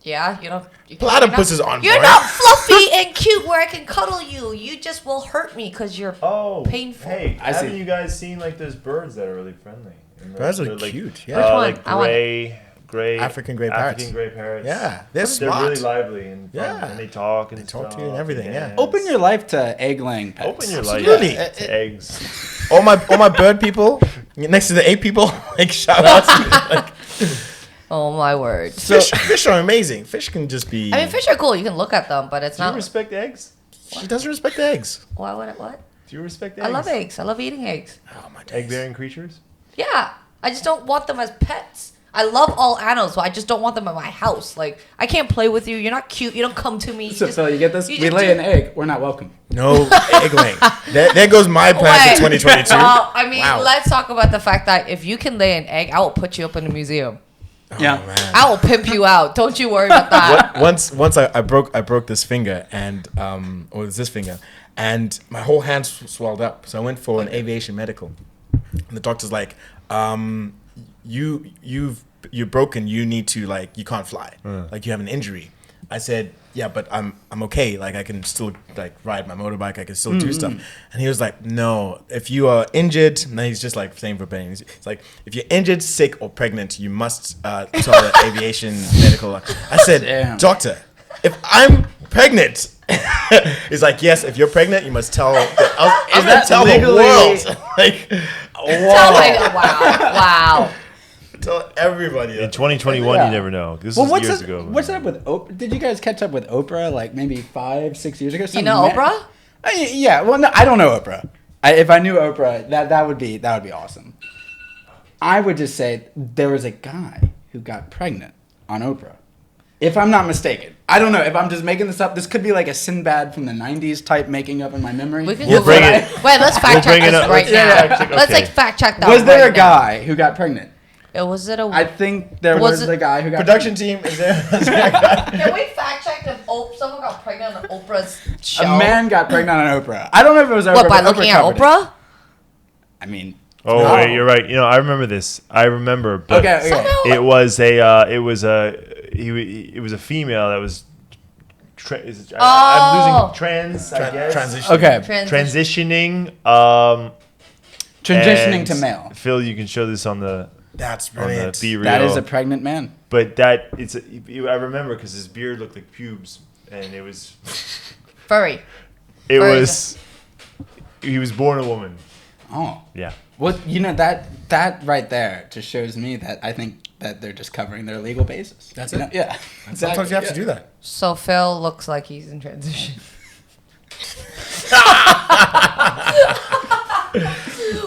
Speaker 4: Yeah, you don't.
Speaker 1: Platypuses aren't
Speaker 4: You're
Speaker 1: boring.
Speaker 4: not fluffy and cute where I can cuddle you. You just will hurt me because you're painful.
Speaker 2: Hey,
Speaker 3: I see.
Speaker 2: haven't you guys seen like those birds that are really friendly? And
Speaker 1: Birds are
Speaker 2: they're, like,
Speaker 1: cute, yeah.
Speaker 4: Which one?
Speaker 2: Like
Speaker 4: I want
Speaker 2: gray
Speaker 1: African gray parrots.
Speaker 2: African gray parrots.
Speaker 1: Yeah, they're
Speaker 2: They're
Speaker 1: smart.
Speaker 2: really lively and fun,
Speaker 1: Yeah.
Speaker 2: and they talk and
Speaker 1: They talk to
Speaker 2: stuff
Speaker 1: you and everything, yeah.
Speaker 2: dance.
Speaker 3: Open your life to egg laying pets.
Speaker 2: Open your life
Speaker 1: Absolutely.
Speaker 2: to eggs.
Speaker 1: all my bird people next to the ape people, like shout outs. Like,
Speaker 4: Oh my word.
Speaker 1: fish are amazing. Fish can just be.
Speaker 4: I mean, fish are cool. You can look at them, but it's
Speaker 2: Do you
Speaker 4: not.
Speaker 2: respect eggs?
Speaker 1: She doesn't respect the eggs.
Speaker 4: Why would it? What?
Speaker 2: Do you respect eggs?
Speaker 4: I love eggs. I love eating eggs.
Speaker 1: Oh my days.
Speaker 2: Egg-bearing creatures?
Speaker 4: Yeah, I just don't want them as pets. I love all animals, but I just don't want them in my house. Like, I can't play with you. You're not cute. You don't come to me.
Speaker 3: So Phil, you get this? We lay an egg. We're not welcome.
Speaker 1: No egg laying. There goes my plan for 2022.
Speaker 4: Well, I mean,
Speaker 1: Wow.
Speaker 4: let's talk about the fact that if you can lay an egg, I will put you up in a museum.
Speaker 3: Yeah.
Speaker 1: Oh, man.
Speaker 4: I will pimp you out. Don't you worry about that.
Speaker 1: Once I broke this finger and or this finger, and my whole hand swelled up. So I went for an aviation medical, and the doctor's like, you're broken. You need to you can't fly. Like you have an injury. I said, yeah, but I'm okay. Like I can still ride my motorbike. I can still do stuff. And he was like, no, if you are injured, no, he's just saying verbatim. He's like, if you're injured, sick, or pregnant, you must tell the aviation medical. I said,
Speaker 3: Damn.
Speaker 1: doctor, if I'm pregnant, he's like, yes, if you're pregnant, you must tell. I'm gonna tell the world.
Speaker 4: Wow.
Speaker 1: Tell everybody.
Speaker 2: In 2021,
Speaker 3: Yeah.
Speaker 2: you never know. This
Speaker 3: Well,
Speaker 2: was years ago.
Speaker 3: What's up with Oprah? Did you guys catch up with Oprah maybe 5-6 years ago?
Speaker 4: You know Oprah?
Speaker 3: Yeah. Well, no, I don't know Oprah. If I knew Oprah, that would be awesome. I would just say there was a guy who got pregnant on Oprah. If I'm not mistaken. I don't know. If I'm just making this up, this could be like a Sinbad from the 90s type making up in my memory.
Speaker 4: We can
Speaker 2: We'll
Speaker 4: Google
Speaker 2: bring
Speaker 4: it.
Speaker 2: it.
Speaker 4: Wait, let's fact check
Speaker 2: bring it
Speaker 4: this
Speaker 2: up.
Speaker 4: right
Speaker 2: Let's
Speaker 4: now.
Speaker 2: fact check.
Speaker 4: Let's
Speaker 2: Okay.
Speaker 4: fact check that.
Speaker 3: Was there
Speaker 4: right
Speaker 3: a guy who got pregnant?
Speaker 4: Now. Was it a?
Speaker 3: I think there
Speaker 4: Was
Speaker 3: was
Speaker 4: it-
Speaker 3: a guy who got
Speaker 1: Production team is there.
Speaker 4: Can we fact check if someone got pregnant on Oprah's show?
Speaker 3: A man got pregnant on Oprah. I don't know if it was Oprah.
Speaker 4: What, by
Speaker 3: but
Speaker 4: looking at
Speaker 3: covered it.
Speaker 4: Oprah?
Speaker 3: I mean.
Speaker 2: Oh
Speaker 3: No.
Speaker 2: wait, you're right. I remember this. I remember, but
Speaker 3: Okay.
Speaker 4: Somehow-
Speaker 2: it was a female that was. I'm losing trans. I guess.
Speaker 1: Transition.
Speaker 3: Okay.
Speaker 2: Transitioning.
Speaker 3: Transitioning
Speaker 2: and
Speaker 3: to male.
Speaker 2: Phil, you can show this on the
Speaker 1: That's
Speaker 2: on
Speaker 1: brilliant.
Speaker 2: the Be Real.
Speaker 3: That is a pregnant man.
Speaker 2: But I remember because his beard looked like pubes, and it was.
Speaker 4: Furry.
Speaker 2: It
Speaker 4: Furry.
Speaker 2: was. He was born a woman.
Speaker 3: Oh.
Speaker 2: Yeah.
Speaker 3: Well, that right there just shows me that I think that they're just covering their legal basis.
Speaker 1: That's
Speaker 3: You
Speaker 1: it.
Speaker 3: know? Yeah.
Speaker 1: Sometimes you have to do that.
Speaker 4: So Phil looks like he's in transition.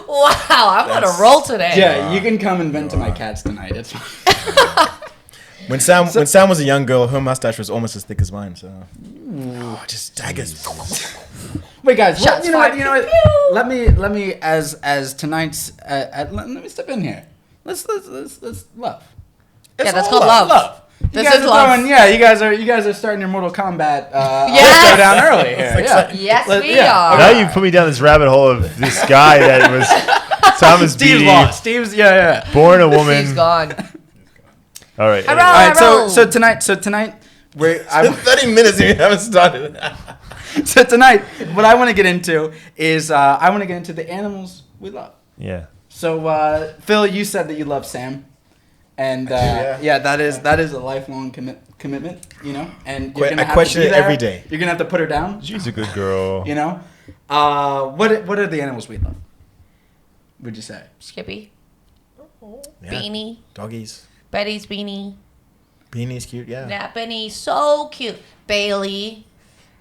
Speaker 4: Wow, I'm on a roll today.
Speaker 3: Yeah, you can come and vent to my cats tonight. It's fine.
Speaker 1: When Sam was a young girl, her mustache was almost as thick as mine. So, just daggers.
Speaker 3: Wait, guys.
Speaker 4: Shots
Speaker 3: You know what?
Speaker 4: fired.
Speaker 3: You know what? Let me as tonight's. Let me step in here. Let's love.
Speaker 4: Yeah, that's called love.
Speaker 3: You
Speaker 4: This
Speaker 3: guys
Speaker 4: is
Speaker 3: are
Speaker 4: love.
Speaker 3: throwing, yeah, you guys are starting your Mortal Kombat
Speaker 4: Yes.
Speaker 3: go down early here. Yeah.
Speaker 4: Yes, we
Speaker 3: yeah.
Speaker 4: are.
Speaker 2: Now you put me down this rabbit hole of this guy that was Thomas
Speaker 3: Steve's
Speaker 2: Beatty,
Speaker 3: lost. Steve's yeah.
Speaker 2: born a woman.
Speaker 4: He's gone.
Speaker 2: All right.
Speaker 4: All
Speaker 2: anyway.
Speaker 3: All right,
Speaker 4: roll.
Speaker 3: so tonight we're
Speaker 1: 30 minutes and you haven't started.
Speaker 3: so tonight what I want to get into is I want to get into the animals we love.
Speaker 2: Yeah.
Speaker 3: So Phil, you said that you love Sam, and
Speaker 1: yeah.
Speaker 3: that is a lifelong commitment, you know. And you're gonna
Speaker 1: I
Speaker 3: have
Speaker 1: question
Speaker 3: to be
Speaker 1: it
Speaker 3: there.
Speaker 1: every day.
Speaker 3: You're gonna have to put her down,
Speaker 2: She's a good girl.
Speaker 3: you know. What are the animals we love? Would you say?
Speaker 4: Skippy,
Speaker 1: Yeah.
Speaker 4: Beanie,
Speaker 1: Doggies.
Speaker 4: Betty's Beanie.
Speaker 1: Beanie's cute, yeah.
Speaker 4: Yeah, Benny's so cute. Bailey,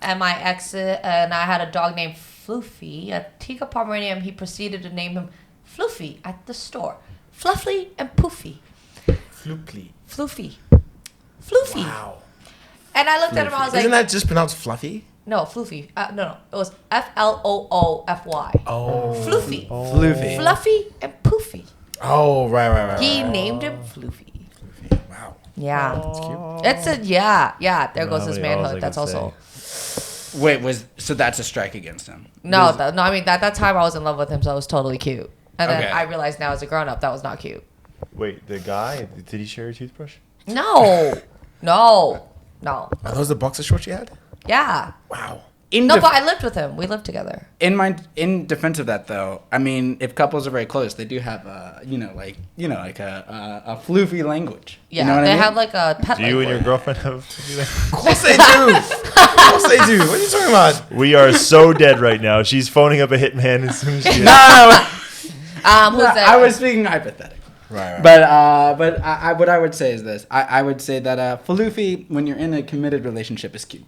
Speaker 4: and my ex, and I had a dog named Floofy, a Tika Pomeranian. He proceeded to name him Floofy at the store. Fluffy and Poofy.
Speaker 1: Floofy.
Speaker 4: Floofy. Floofy.
Speaker 1: Wow.
Speaker 4: And I looked at him, I was like,
Speaker 1: Isn't that just pronounced fluffy?
Speaker 4: no, Floofy. No. It was Floofy.
Speaker 1: Oh.
Speaker 4: Floofy.
Speaker 3: Floofy.
Speaker 4: Fluffy and Poofy.
Speaker 1: Oh, right.
Speaker 4: He named him Floofy.
Speaker 1: Wow.
Speaker 4: Yeah.
Speaker 1: That's cute.
Speaker 4: It's a, yeah. There
Speaker 2: Know
Speaker 4: goes
Speaker 2: how
Speaker 4: his
Speaker 2: many L's I
Speaker 4: manhood.
Speaker 2: could
Speaker 4: That's also.
Speaker 3: Wait, so that's a strike against him?
Speaker 4: No, no. I mean, at that time I was in love with him, so it was totally cute. And then
Speaker 3: Okay.
Speaker 4: I realized now as a grown up that was not cute.
Speaker 2: Wait, the guy, did he share a toothbrush?
Speaker 4: No.
Speaker 1: Are those the boxer shorts you had?
Speaker 4: Yeah.
Speaker 1: Wow.
Speaker 4: No, but I lived with him. We lived together.
Speaker 3: In defense of that, though, I mean, if couples are very close, they do have a floofy language.
Speaker 4: Yeah.
Speaker 3: You know what
Speaker 4: They
Speaker 3: I mean?
Speaker 4: have like a pet
Speaker 2: Do you and your
Speaker 4: language.
Speaker 2: girlfriend have?
Speaker 1: Of course they do. Of course they do. What are you talking about?
Speaker 2: We are so dead right now. She's phoning up a hitman as soon as she.
Speaker 3: No,
Speaker 4: Who's that?
Speaker 3: I was speaking hypothetically.
Speaker 1: Right.
Speaker 3: But what I would say is this. I would say that floofy, when you're in a committed relationship, is cute.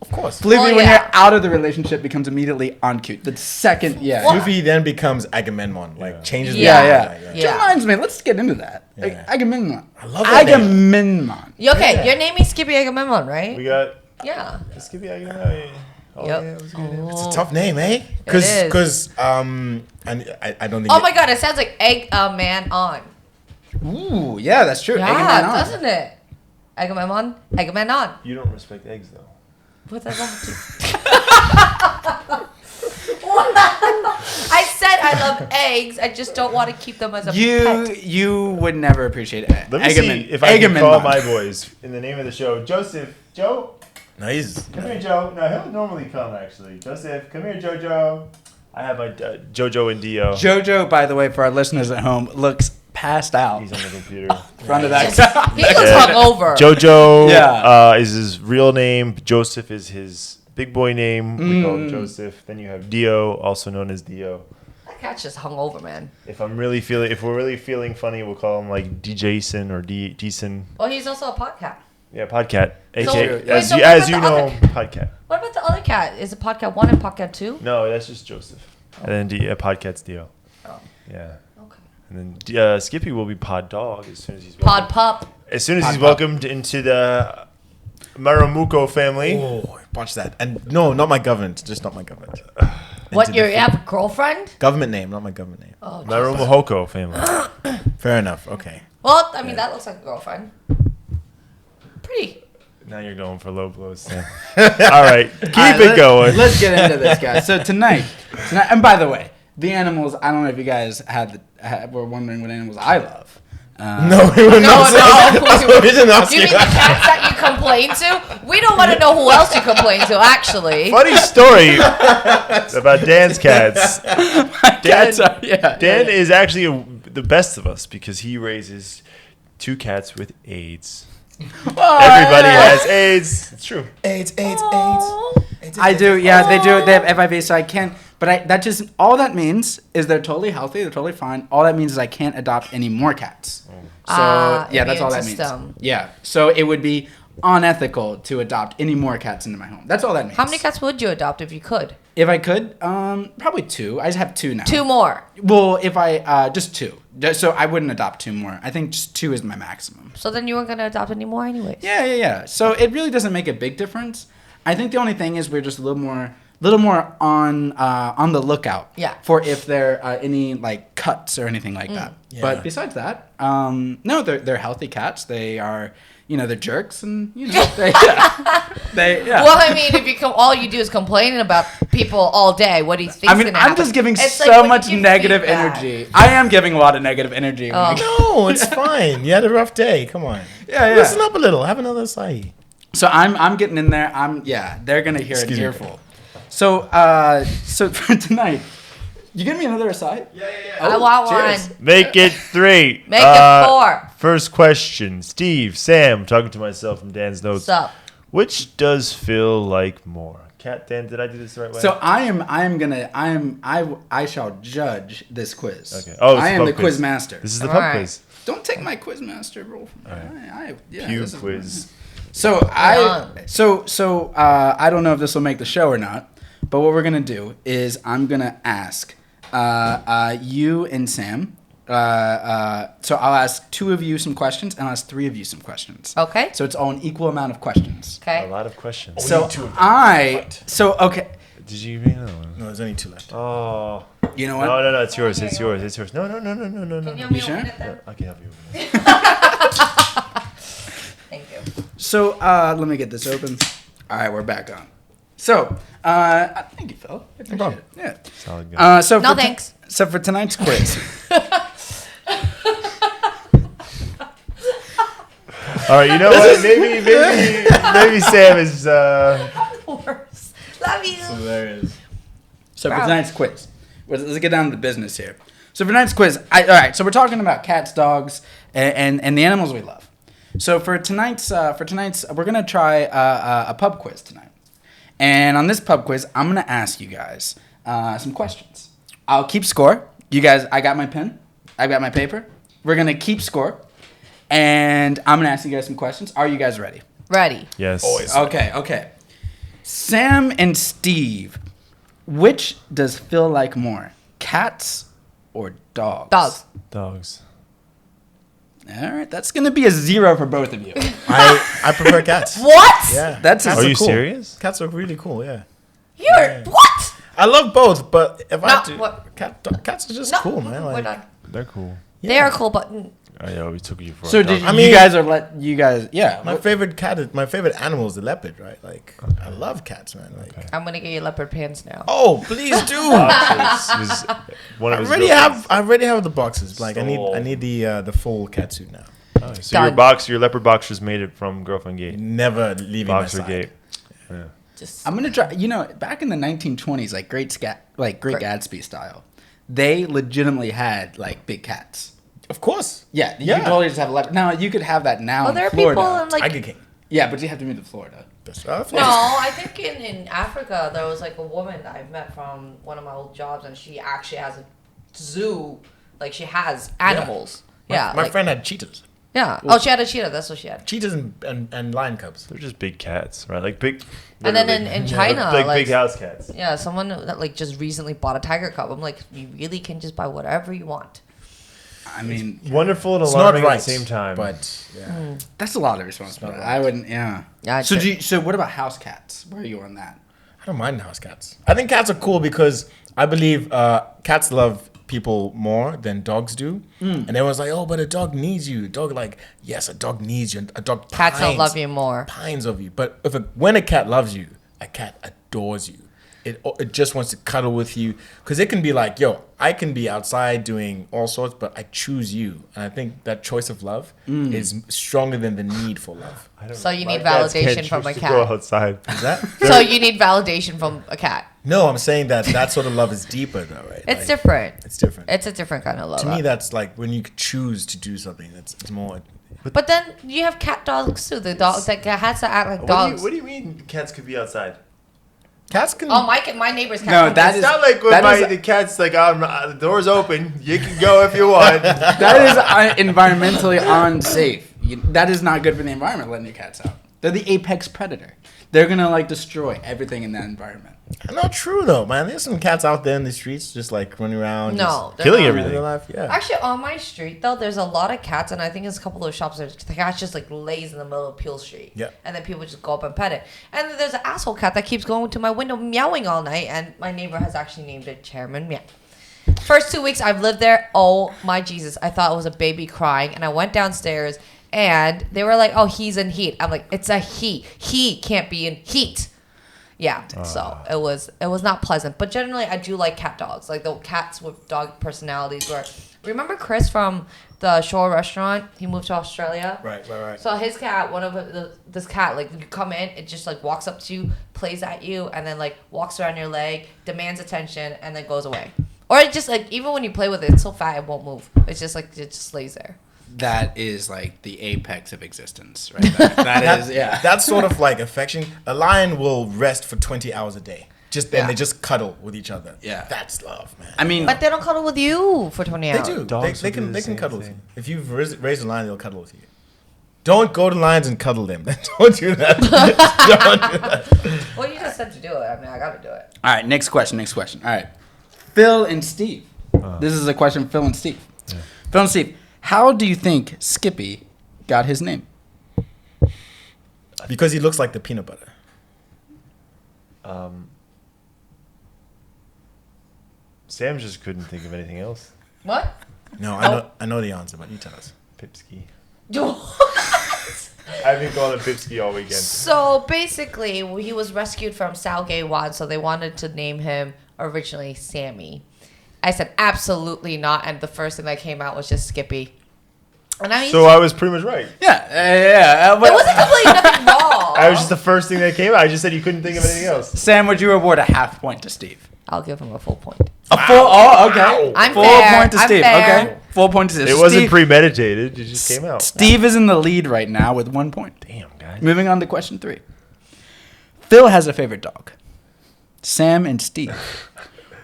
Speaker 1: Of course.
Speaker 3: Floofy,
Speaker 4: Well,
Speaker 3: when
Speaker 4: yeah.
Speaker 3: you're out of the relationship, becomes immediately uncute. The second, yeah.
Speaker 4: Well,
Speaker 1: Luffy then becomes Agamemnon. Like, changes the
Speaker 4: Yeah.
Speaker 1: yeah.
Speaker 4: Yeah.
Speaker 3: Which reminds me, let's get into that.
Speaker 1: Yeah.
Speaker 3: Like, Agamemnon.
Speaker 1: I love that name.
Speaker 3: Agamemnon.
Speaker 4: Okay,
Speaker 1: Yeah.
Speaker 4: you're naming Skippy Agamemnon, right?
Speaker 2: We got.
Speaker 4: Yeah.
Speaker 2: Skippy Agamemnon. Oh,
Speaker 4: Yep.
Speaker 2: yeah, it was a good name.
Speaker 1: It's a tough name, eh?
Speaker 4: It is.
Speaker 1: Because and I don't think.
Speaker 4: Oh my god, it sounds like Egg a Man on.
Speaker 3: Ooh, yeah, that's true.
Speaker 4: Yeah,
Speaker 3: Agamemnon.
Speaker 4: doesn't it? Agamemnon.
Speaker 2: You don't respect eggs, though.
Speaker 4: What does that have to? I said I love eggs. I just don't want to keep them as a pet.
Speaker 3: You would never appreciate it.
Speaker 2: Let me see if I can call my boys in the name of the show. Joe,
Speaker 1: Nice.
Speaker 2: come here, Joe. No, he'll normally come, actually. Joseph, come here, Jojo. I have my Jojo and Dio.
Speaker 3: Jojo, by the way, for our listeners at home, looks passed out.
Speaker 2: He's on the computer.
Speaker 3: Front of that.
Speaker 4: He looks hungover.
Speaker 2: Jojo
Speaker 3: Yeah.
Speaker 2: is his real name. Joseph is his big boy name. We call him Joseph. Then you have Dio, also known as Dio.
Speaker 4: That cat's just hungover, man.
Speaker 2: If we're really feeling funny, we'll call him like D-Jason or D-Decent.
Speaker 4: Well, he's also a podcat.
Speaker 2: Yeah, Podcat.
Speaker 4: So-
Speaker 2: AKA,
Speaker 4: wait,
Speaker 2: as
Speaker 4: so
Speaker 2: you,
Speaker 4: what
Speaker 2: as
Speaker 4: about
Speaker 2: you
Speaker 4: the
Speaker 2: know,
Speaker 4: other-
Speaker 2: Podcat.
Speaker 4: What about the other cat? Is it Podcat 1 and Podcat 2?
Speaker 2: No, that's just Joseph. And then Podcat's Dio.
Speaker 4: Oh.
Speaker 2: Yeah.
Speaker 4: Okay.
Speaker 2: And then Skippy will be Pod Dog as soon as he's
Speaker 4: Pod Pup.
Speaker 2: As soon as
Speaker 3: Pod
Speaker 2: he's
Speaker 3: Pup.
Speaker 2: welcomed into the Maramuko family.
Speaker 1: Oh, watch that. And no, not my government. Just not my government.
Speaker 4: What,
Speaker 1: Into
Speaker 4: you
Speaker 1: the
Speaker 4: have a girlfriend?
Speaker 1: government name, not my government name.
Speaker 4: Oh, Jesus.
Speaker 2: Maramuhoko family.
Speaker 1: Fair enough. Okay.
Speaker 4: Well, I mean, that looks like a girlfriend. Pretty.
Speaker 2: Now you're going for low blows, Sam. All right, keep it going.
Speaker 3: Let's get into this, guys. So tonight, and by the way, the animals. I don't know if you guys were wondering what animals I love.
Speaker 1: No, we were not. That's what we didn't ask
Speaker 4: You
Speaker 1: you.
Speaker 4: mean the cats that you complain to? We don't want to know who else you complain to, actually.
Speaker 2: Funny story about Dan's cats. Dan is actually the best of us because he raises 2 cats with AIDS. Everybody has AIDS. It's true.
Speaker 1: AIDS.
Speaker 3: I do. Yeah, they do. They have FIV, so I can't. But that just all that means is they're totally healthy. They're totally fine. All that means is I can't adopt any more cats. So yeah, that's all that means.
Speaker 4: System.
Speaker 3: Yeah. So it would be unethical to adopt any more cats into my home. That's all that means.
Speaker 4: How many cats would you adopt if you could?
Speaker 3: If I could, probably 2. I just have 2 now.
Speaker 4: 2 more.
Speaker 3: Well, if I just 2. So I wouldn't adopt 2 more. I think just 2 is my maximum.
Speaker 4: So then you weren't going to adopt any more anyways.
Speaker 3: Yeah. So it really doesn't make a big difference. I think the only thing is we're just a little more little more on the lookout.
Speaker 4: Yeah.
Speaker 3: For if there are any like cuts or anything like that.
Speaker 1: Yeah.
Speaker 3: But besides that, no, they're healthy cats. They are, they're jerks, and they yeah.
Speaker 4: Well, I mean, if all you do is complaining about people all day, what do you think?
Speaker 3: I mean, I'm just giving
Speaker 4: It's
Speaker 3: so
Speaker 4: like when
Speaker 3: much
Speaker 4: you give
Speaker 3: negative
Speaker 4: feedback.
Speaker 3: energy. I am giving a lot of negative energy.
Speaker 4: Oh.
Speaker 1: No, it's fine. You had a rough day. Come on.
Speaker 3: Yeah.
Speaker 1: Listen up a little. Have another acai.
Speaker 3: So I'm getting in there. They're gonna hear
Speaker 1: Excuse
Speaker 3: an
Speaker 1: me.
Speaker 3: earful. So for tonight, you give me another aside?
Speaker 1: Yeah.
Speaker 4: I want
Speaker 3: cheers.
Speaker 4: one.
Speaker 2: Make it 3.
Speaker 4: Make it 4.
Speaker 2: First question. Steve, Sam, talking to myself from Dan's notes.
Speaker 4: What's up?
Speaker 2: Which does feel like more? Cat, Dan, did I do this the right way?
Speaker 3: So I shall judge this quiz.
Speaker 2: Okay. Oh, it's
Speaker 3: I
Speaker 2: a
Speaker 3: am
Speaker 2: pub
Speaker 3: the
Speaker 2: quiz.
Speaker 3: quiz master.
Speaker 2: This is the
Speaker 4: All
Speaker 2: pub
Speaker 4: right.
Speaker 2: quiz.
Speaker 3: Don't take my quiz master role from me.
Speaker 2: Pew
Speaker 3: This is-
Speaker 2: quiz.
Speaker 3: So I don't know if this will make the show or not, but what we're gonna do is I'm gonna ask you and Sam. So I'll ask 2 of you some questions, and I'll ask 3 of you some questions.
Speaker 4: Okay.
Speaker 3: So it's all an equal amount of questions.
Speaker 2: A
Speaker 4: Okay.
Speaker 2: lot of questions.
Speaker 3: So
Speaker 1: need 2 of them.
Speaker 3: okay.
Speaker 2: Did you read another one?
Speaker 1: No, there's only 2 left.
Speaker 2: Oh.
Speaker 3: You know what?
Speaker 2: No, it's yours. It's yours. It's yours. No.
Speaker 4: Can you help
Speaker 3: You
Speaker 4: me
Speaker 3: sure?
Speaker 4: open it then?
Speaker 2: I can help you.
Speaker 4: Thank you.
Speaker 3: So let me get this open. All right, we're back on. So thank you, Phil. I appreciate
Speaker 1: problem.
Speaker 3: it. Yeah.
Speaker 2: Solid guy.
Speaker 3: So
Speaker 4: No
Speaker 3: for
Speaker 4: thanks.
Speaker 3: So for tonight's quiz,
Speaker 2: All right, you know what? Maybe Sam is.
Speaker 4: Worse. Love you.
Speaker 1: Hilarious.
Speaker 3: so for
Speaker 4: Wow.
Speaker 3: tonight's quiz, let's get down to the business here. So for tonight's quiz, all right. So we're talking about cats, dogs, and the animals we love. So for tonight's, we're gonna try a pub quiz tonight. And on this pub quiz, I'm gonna ask you guys some questions. I'll keep score. You guys, I got my pen. I got my paper. We're gonna keep score, and I'm gonna ask you guys some questions. Are you guys ready?
Speaker 4: Ready.
Speaker 2: Yes.
Speaker 1: Always.
Speaker 3: Okay. Sam and Steve, which does feel like more, cats or dogs?
Speaker 4: Dogs.
Speaker 2: Dogs.
Speaker 3: All right, that's gonna be a 0 for both of you.
Speaker 1: I prefer cats.
Speaker 4: What?
Speaker 1: Yeah.
Speaker 3: That's
Speaker 1: Cats
Speaker 2: Are
Speaker 1: are
Speaker 2: you
Speaker 1: cool.
Speaker 2: serious?
Speaker 1: Cats are really cool, yeah.
Speaker 4: You're what?
Speaker 1: I love both, but if I
Speaker 4: No,
Speaker 1: had to,
Speaker 4: what?
Speaker 1: cats are just
Speaker 4: No,
Speaker 1: cool, man.
Speaker 4: we're
Speaker 1: Like,
Speaker 4: done.
Speaker 2: They're cool.
Speaker 4: They are cool, but
Speaker 2: Oh, yeah, we took you for.
Speaker 3: So
Speaker 2: a
Speaker 3: did
Speaker 2: dog.
Speaker 1: I
Speaker 3: you
Speaker 1: mean-
Speaker 3: guys are you guys? Yeah.
Speaker 1: my favorite animal is the leopard, right? Like, I love cats, man. Like,
Speaker 4: I'm gonna get you leopard pants now.
Speaker 1: oh, please do.
Speaker 2: Boxers. One of
Speaker 1: I
Speaker 2: his
Speaker 1: already
Speaker 2: girlfriends.
Speaker 1: have the boxes. Like, I
Speaker 2: Stole.
Speaker 1: need the full cat suit now.
Speaker 2: Oh, so your leopard boxers made it from Girlfriend Gate.
Speaker 1: Never leaving
Speaker 2: Boxer
Speaker 1: my side.
Speaker 2: Gate. Yeah.
Speaker 4: Just
Speaker 3: I'm gonna try. Back in the 1920s, like Great Gatsby style, they legitimately had like big cats.
Speaker 1: Of course.
Speaker 3: Yeah, you
Speaker 1: Yeah.
Speaker 3: could totally just have a leopard. Now you could have that now
Speaker 4: well,
Speaker 3: in
Speaker 4: there are
Speaker 3: Florida.
Speaker 4: people in like
Speaker 1: Tiger King.
Speaker 3: Yeah, but you have to move to Florida.
Speaker 1: Of
Speaker 4: no,
Speaker 1: course.
Speaker 4: I think in Africa there was like a woman that I've met from one of my old jobs, and she actually has a zoo. Like she has animals. Yeah,
Speaker 1: My
Speaker 4: like-
Speaker 1: friend had cheetahs.
Speaker 4: Yeah. Oh, she had a cheetah. That's what she had.
Speaker 1: Cheetahs and lion cubs.
Speaker 2: They're just big cats, right? Like big.
Speaker 4: And then
Speaker 2: literally.
Speaker 4: in China,
Speaker 2: like
Speaker 4: like
Speaker 2: big house cats.
Speaker 4: yeah, someone that like just recently bought a tiger cub. I'm like, you really can just buy whatever you want.
Speaker 3: I mean,
Speaker 2: Wonderful and
Speaker 1: It's not
Speaker 2: alarming
Speaker 1: right
Speaker 2: at the same time.
Speaker 1: but yeah.
Speaker 3: that's a lot of responsibility.
Speaker 1: It's not right.
Speaker 3: I wouldn't. Yeah.
Speaker 4: Yeah,
Speaker 3: So
Speaker 4: I'd
Speaker 3: so what about house cats? Where are you on that?
Speaker 1: I don't mind house cats. I think cats are cool because I believe cats love people more than dogs do. And everyone's like, oh, but a dog needs you. Yes, a dog needs you. A dog
Speaker 4: Cats don't
Speaker 1: pines-
Speaker 4: love you more.
Speaker 1: Pines of you. But when a cat loves you, a cat adores you. It just wants to cuddle with you. Because it can be like, yo, I can be outside doing all sorts, but I choose you. And I think that choice of love is stronger than the need for love.
Speaker 2: I don't-
Speaker 4: So you
Speaker 2: my
Speaker 4: need
Speaker 2: cats
Speaker 4: validation
Speaker 2: can't
Speaker 4: from
Speaker 2: choose
Speaker 4: a
Speaker 2: to Go
Speaker 4: cat.
Speaker 2: outside.
Speaker 1: Is that?
Speaker 4: So you need validation from a cat.
Speaker 1: No, I'm saying that sort of love is deeper though, right?
Speaker 4: It's
Speaker 1: Like,
Speaker 4: different.
Speaker 1: It's different.
Speaker 4: It's a different kind of love.
Speaker 1: To me, that's like when you choose to do something. It's more.
Speaker 4: But then you have cat dogs too. The dogs that cats that act like
Speaker 2: What
Speaker 4: dogs.
Speaker 2: do you mean cats could be outside?
Speaker 1: Cats can.
Speaker 4: Oh, my neighbor's cat.
Speaker 3: No,
Speaker 4: comes
Speaker 3: that
Speaker 4: in.
Speaker 3: is-
Speaker 2: It's not like when
Speaker 3: that is-
Speaker 2: the cat's like, the door's open. You can go if you want.
Speaker 3: That is environmentally unsafe. That is not good for the environment. Letting your cats out. They're the apex predator. They're going to, like, destroy everything in that environment.
Speaker 1: Not true though, man. There's some cats out there in the streets just like running around,
Speaker 4: No, they're
Speaker 2: killing
Speaker 4: not.
Speaker 2: everything.
Speaker 1: Their life. Yeah.
Speaker 4: Actually, on my street though, there's a lot of cats, and I think there's a couple of shops where the cat just like lays in the middle of Peel Street.
Speaker 1: Yeah.
Speaker 4: And then people just go up and pet it. And then there's an asshole cat that keeps going to my window meowing all night, and my neighbor has actually named it Chairman Meow. First 2 weeks I've lived there, oh my Jesus, I thought it was a baby crying, and I went downstairs, and they were like, "Oh, he's in heat." I'm like, "It's a he. He can't be in heat." Yeah, so it was not pleasant, but generally I do like cat dogs, like the cats with dog personalities. Where remember Chris from the Shore Restaurant? He moved to Australia.
Speaker 1: Right.
Speaker 4: So his cat, this cat, like you come in, it just like walks up to you, plays at you, and then like walks around your leg, demands attention, and then goes away. Or it just like even when you play with it, it's so fat it won't move. It's just like it just lays there.
Speaker 3: That is, like, the apex of existence, right there. That is, yeah.
Speaker 1: That's sort of like affection. A lion will rest for 20 hours a day. And they just cuddle with each other.
Speaker 3: Yeah.
Speaker 1: That's love, man.
Speaker 3: I mean,
Speaker 4: But they don't cuddle with you for 20 hours.
Speaker 1: They do.
Speaker 2: Dogs
Speaker 1: They
Speaker 2: will do
Speaker 1: can
Speaker 2: the same
Speaker 1: cuddle with you.
Speaker 2: thing.
Speaker 1: If you've raised a lion, they'll cuddle with you. Don't go to lions and cuddle them. Don't do that. Don't do that.
Speaker 4: Well, you just said to do it. I mean, I got to do it.
Speaker 3: all right, next question. All right. Phil and Steve. This is a question for Phil and Steve.
Speaker 2: Yeah.
Speaker 3: Phil and Steve, how do you think Skippy got his name?
Speaker 1: Because he looks like the peanut butter.
Speaker 2: Sam just couldn't think of anything else.
Speaker 4: What?
Speaker 1: No, I know the answer, but you tell us.
Speaker 2: Pipsky. I've been calling him Pipsky all weekend.
Speaker 4: So basically, he was rescued from Salgay Wad, so they wanted to name him originally Sammy. I said absolutely not, and the first thing that came out was just Skippy. And I
Speaker 2: So I was pretty much right.
Speaker 3: Yeah.
Speaker 4: it wasn't completely nothing wrong.
Speaker 2: I was just the first thing that came out. I just said you couldn't think of anything else.
Speaker 3: Sam, would you award a half point to Steve?
Speaker 4: I'll give him a full point.
Speaker 3: A full? Oh, okay.
Speaker 4: I'm
Speaker 3: full
Speaker 4: fair.
Speaker 3: point to
Speaker 4: I'm
Speaker 3: Steve.
Speaker 4: fair.
Speaker 3: Okay. Full point to Steve.
Speaker 2: It wasn't premeditated. It just came out.
Speaker 3: Steve is in the lead right now with 1 point.
Speaker 2: Damn, guys.
Speaker 3: Moving on to question 3. Phil has a favorite dog. Sam and Steve.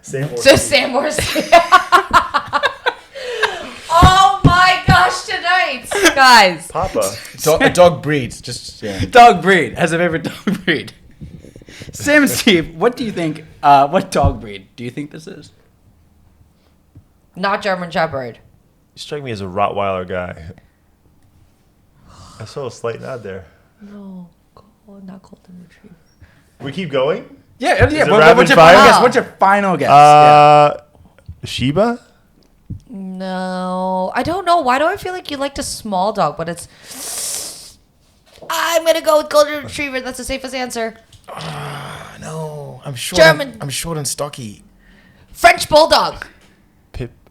Speaker 2: Sam
Speaker 4: So Sam or Steve. Oh my gosh, tonight, guys.
Speaker 2: Papa.
Speaker 1: A dog breeds. Just
Speaker 3: Dog breed. Has a favorite dog breed. Sam and Steve, what do you think? What dog breed do you think this is?
Speaker 4: Not German Shepherd.
Speaker 2: You strike me as a Rottweiler guy. I saw a slight nod there.
Speaker 4: No, not Golden Retriever.
Speaker 2: We keep going?
Speaker 3: Yeah.
Speaker 2: it
Speaker 3: What's
Speaker 2: rapid
Speaker 3: your
Speaker 2: fire?
Speaker 3: final guess? What's your final guess?
Speaker 2: Sheba?
Speaker 4: No, I don't know. Why do I feel like you liked a small dog, but it's... I'm going to go with Golden Retriever. That's the safest answer.
Speaker 1: no. I'm short.
Speaker 4: German.
Speaker 1: I'm short and stocky.
Speaker 4: French Bulldog.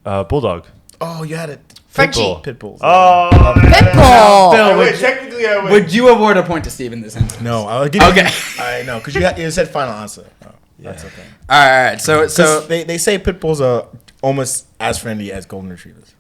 Speaker 2: Bulldog.
Speaker 1: Oh, you had it.
Speaker 4: Frenchie.
Speaker 1: Pit bulls.
Speaker 2: Oh,
Speaker 4: Pitbull.
Speaker 3: Phil,
Speaker 2: wait, technically I win.
Speaker 3: would you award a point to Steve in this instance?
Speaker 1: No, I'll give you.
Speaker 3: Okay.
Speaker 1: I know, because you said final answer. Oh, that's okay.
Speaker 3: All right. So
Speaker 1: They say pit bulls are almost as friendly as golden retrievers.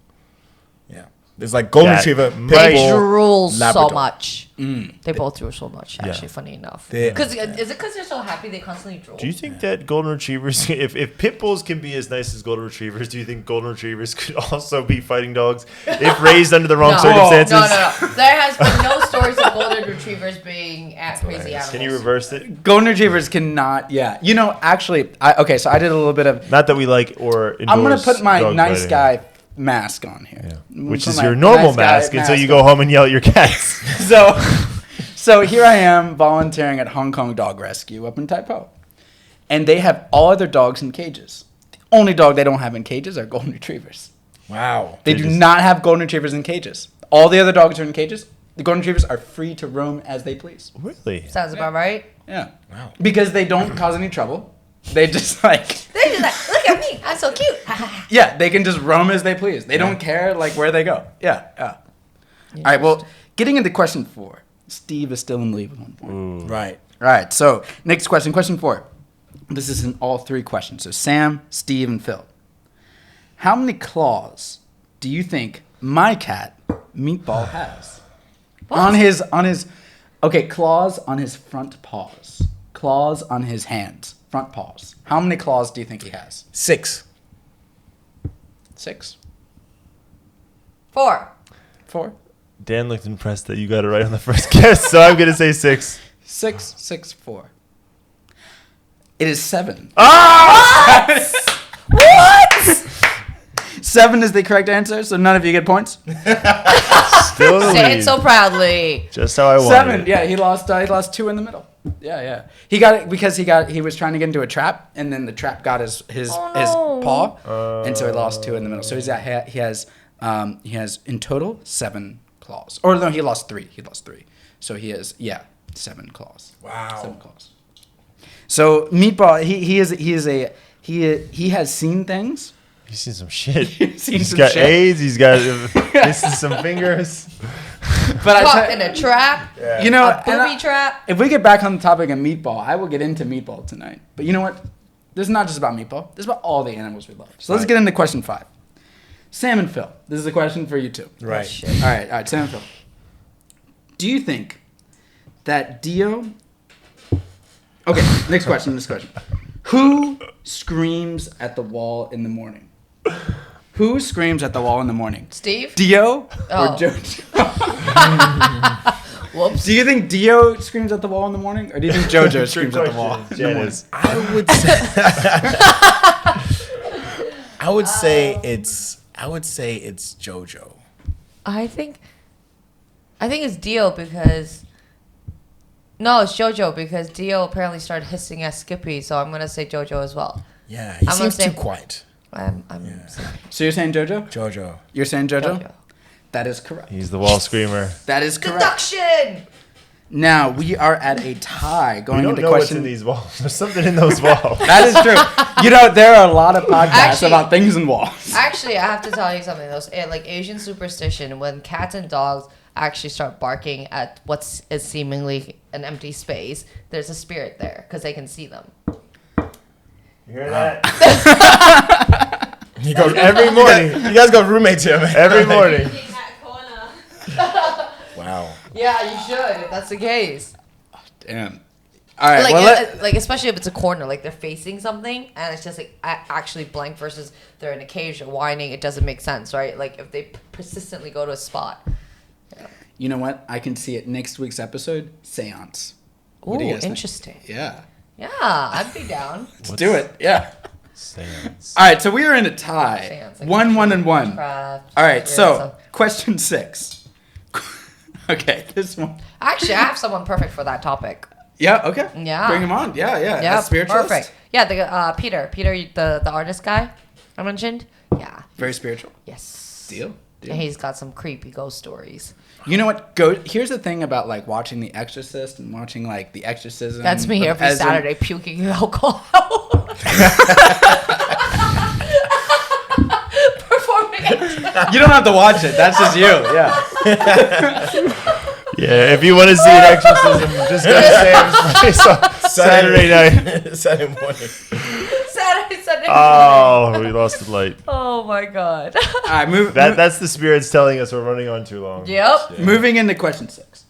Speaker 1: Yeah. There's like golden
Speaker 2: That
Speaker 1: retriever,
Speaker 2: might-
Speaker 1: pit
Speaker 4: They
Speaker 1: bull,
Speaker 4: drool so
Speaker 1: Labrador.
Speaker 4: much. They both drool so much, actually, funny enough.
Speaker 1: They-
Speaker 4: Is it because they're so happy they constantly drool?
Speaker 2: Do you think that golden retrievers, if pit bulls can be as nice as golden retrievers, do you think golden retrievers could also be fighting dogs if raised under the wrong
Speaker 4: No.
Speaker 2: circumstances?
Speaker 4: No. There has been no stories of golden retrievers being at crazy animals.
Speaker 2: Can you reverse it?
Speaker 3: golden retrievers cannot. Yeah. You know, actually, so I did a little bit of.
Speaker 2: Not that we like or endorse
Speaker 3: I'm gonna put my
Speaker 2: dog
Speaker 3: nice
Speaker 2: fighting.
Speaker 3: guy mask on here.
Speaker 2: Yeah. Which
Speaker 3: Put
Speaker 2: is
Speaker 3: my
Speaker 2: your normal
Speaker 3: nice guy
Speaker 2: mask until you go home and yell at your cats.
Speaker 3: So here I am volunteering at Hong Kong Dog Rescue up in Tai Po. And they have all other dogs in cages. The only dog they don't have in cages are golden retrievers.
Speaker 1: Wow.
Speaker 3: They do not have golden retrievers in cages. All the other dogs are in cages. The golden retrievers are free to roam as they please.
Speaker 2: Really?
Speaker 4: Sounds about right.
Speaker 3: Yeah.
Speaker 1: Wow.
Speaker 3: Because they don't cause any trouble. They just like
Speaker 4: They're just like, look at me, I'm so cute.
Speaker 3: yeah, they can just roam as they please. They don't care like where they go. Yeah. All right, well, getting into question 4. Steve is still in the lead with 1 point.
Speaker 1: Right.
Speaker 3: All right, so next question, question 4. This is in all 3 questions. So Sam, Steve, and Phil. How many claws do you think my cat Meatball has?
Speaker 4: What?
Speaker 3: On his claws on his front paws. Claws on his hands, front paws. How many claws do you think he has?
Speaker 1: 6.
Speaker 3: 6?
Speaker 4: 4.
Speaker 3: 4?
Speaker 2: Dan looked impressed that you got it right on the first guess, so I'm gonna say 6.
Speaker 3: 6, 6, 4. It is 7.
Speaker 4: What?
Speaker 3: 7 is the correct answer, so none of you get points.
Speaker 2: Still in the
Speaker 4: Say
Speaker 2: lead.
Speaker 4: it so proudly.
Speaker 2: Just how I wanted
Speaker 3: 7.
Speaker 2: it.
Speaker 3: Yeah, he lost 2 in the middle. Yeah. He got it because he was trying to get into a trap, and then the trap got his paw, and so he lost 2 in the middle. So he has in total 7 claws. Or no, he lost 3. So he has 7 claws.
Speaker 1: Wow.
Speaker 3: 7 claws. So Meatball, he has seen things.
Speaker 2: He's seen some shit.
Speaker 3: He's
Speaker 2: got AIDS. He's got missing some fingers.
Speaker 3: But
Speaker 4: Caught in a trap.
Speaker 2: Yeah.
Speaker 3: you know,
Speaker 4: A booby trap.
Speaker 3: if we get back on the topic of Meatball, I will get into Meatball tonight. But you know what? This is not just about Meatball. This is about all the animals we love. So let's get into question 5. Sam and Phil. This is a question for you two.
Speaker 1: Right.
Speaker 4: Shit.
Speaker 3: All right, Sam and Phil. Do you think that Dio... Okay, next question. Who screams at the wall in the morning? Who screams at the wall in the morning?
Speaker 4: Steve?
Speaker 3: Dio
Speaker 4: Oh.
Speaker 3: or JoJo?
Speaker 4: Whoops.
Speaker 3: Do you think Dio screams at the wall in the morning, or do you think JoJo screams at the wall? in the morning?
Speaker 2: Janice.
Speaker 1: I would say it's JoJo.
Speaker 4: I think it's Dio because... No, it's JoJo because Dio apparently started hissing at Skippy, so I'm going to say JoJo as well.
Speaker 1: Yeah, he
Speaker 4: I'm gonna
Speaker 1: seems too
Speaker 4: say-
Speaker 1: quiet.
Speaker 4: I'm saying
Speaker 3: So you're saying JoJo?
Speaker 1: JoJo.
Speaker 3: You're saying JoJo?
Speaker 4: JoJo.
Speaker 3: That is correct.
Speaker 2: He's the wall screamer.
Speaker 3: That is correct.
Speaker 4: Deduction!
Speaker 3: Now we are at a tie
Speaker 2: We
Speaker 3: going
Speaker 2: don't
Speaker 3: into
Speaker 2: know what's
Speaker 3: question.
Speaker 2: in these walls. There's something in those walls.
Speaker 3: That is true. You know, there are a lot of podcasts
Speaker 4: Actually-
Speaker 3: about things in walls.
Speaker 4: Actually, I have to tell you something. Those like Asian superstition, when cats and dogs actually start barking at what's is seemingly an empty space, there's a spirit there because they can see them.
Speaker 2: You hear that?
Speaker 1: You go
Speaker 2: Every morning.
Speaker 1: You guys got roommates here, man.
Speaker 2: Every morning.
Speaker 5: In that corner.
Speaker 1: Wow.
Speaker 4: Yeah, you should if that's the case.
Speaker 3: Damn. All right.
Speaker 4: Like,
Speaker 3: Well,
Speaker 4: like especially if it's a corner, like they're facing something and it's just like actually blank versus they're in a cage or whining. It doesn't make sense, right? Like if they persistently go to a spot.
Speaker 3: you know what? I can see it next week's episode. Seance. What
Speaker 4: Ooh,
Speaker 3: do you guys think?
Speaker 4: interesting.
Speaker 3: Yeah.
Speaker 4: Yeah, I'd be down.
Speaker 3: Let's do it. Yeah.
Speaker 2: Seance.
Speaker 3: All right. So we are in a tie.
Speaker 4: Seance, like
Speaker 3: 1, 1, 1.
Speaker 4: Craft,
Speaker 3: All right. So
Speaker 4: spiritual.
Speaker 3: question 6. Okay. This one.
Speaker 4: Actually, I have someone perfect for that topic.
Speaker 3: Yeah. Okay.
Speaker 4: Yeah.
Speaker 3: Bring him on. Yeah.
Speaker 4: Yeah,
Speaker 3: A spiritualist.
Speaker 4: perfect. Yeah, the Peter, the artist guy I mentioned. Yeah,
Speaker 3: Very spiritual.
Speaker 4: yes.
Speaker 3: Deal.
Speaker 4: And he's got some creepy ghost stories.
Speaker 3: You know what? Here's the thing about like watching The Exorcist and watching like The Exorcism.
Speaker 4: That's me every
Speaker 3: as in-
Speaker 4: Saturday puking alcohol. Performing.
Speaker 3: You don't have to watch it. That's just you. Yeah.
Speaker 2: Yeah, if you want to see an exorcism, just go to Sam's place on Saturday night.
Speaker 1: Saturday morning.
Speaker 4: Saturday, Sunday.
Speaker 2: Oh, we lost the light.
Speaker 4: Oh my god.
Speaker 3: All right.
Speaker 2: That's the spirits telling us we're running on too long.
Speaker 4: Yep.
Speaker 3: Moving into question 6.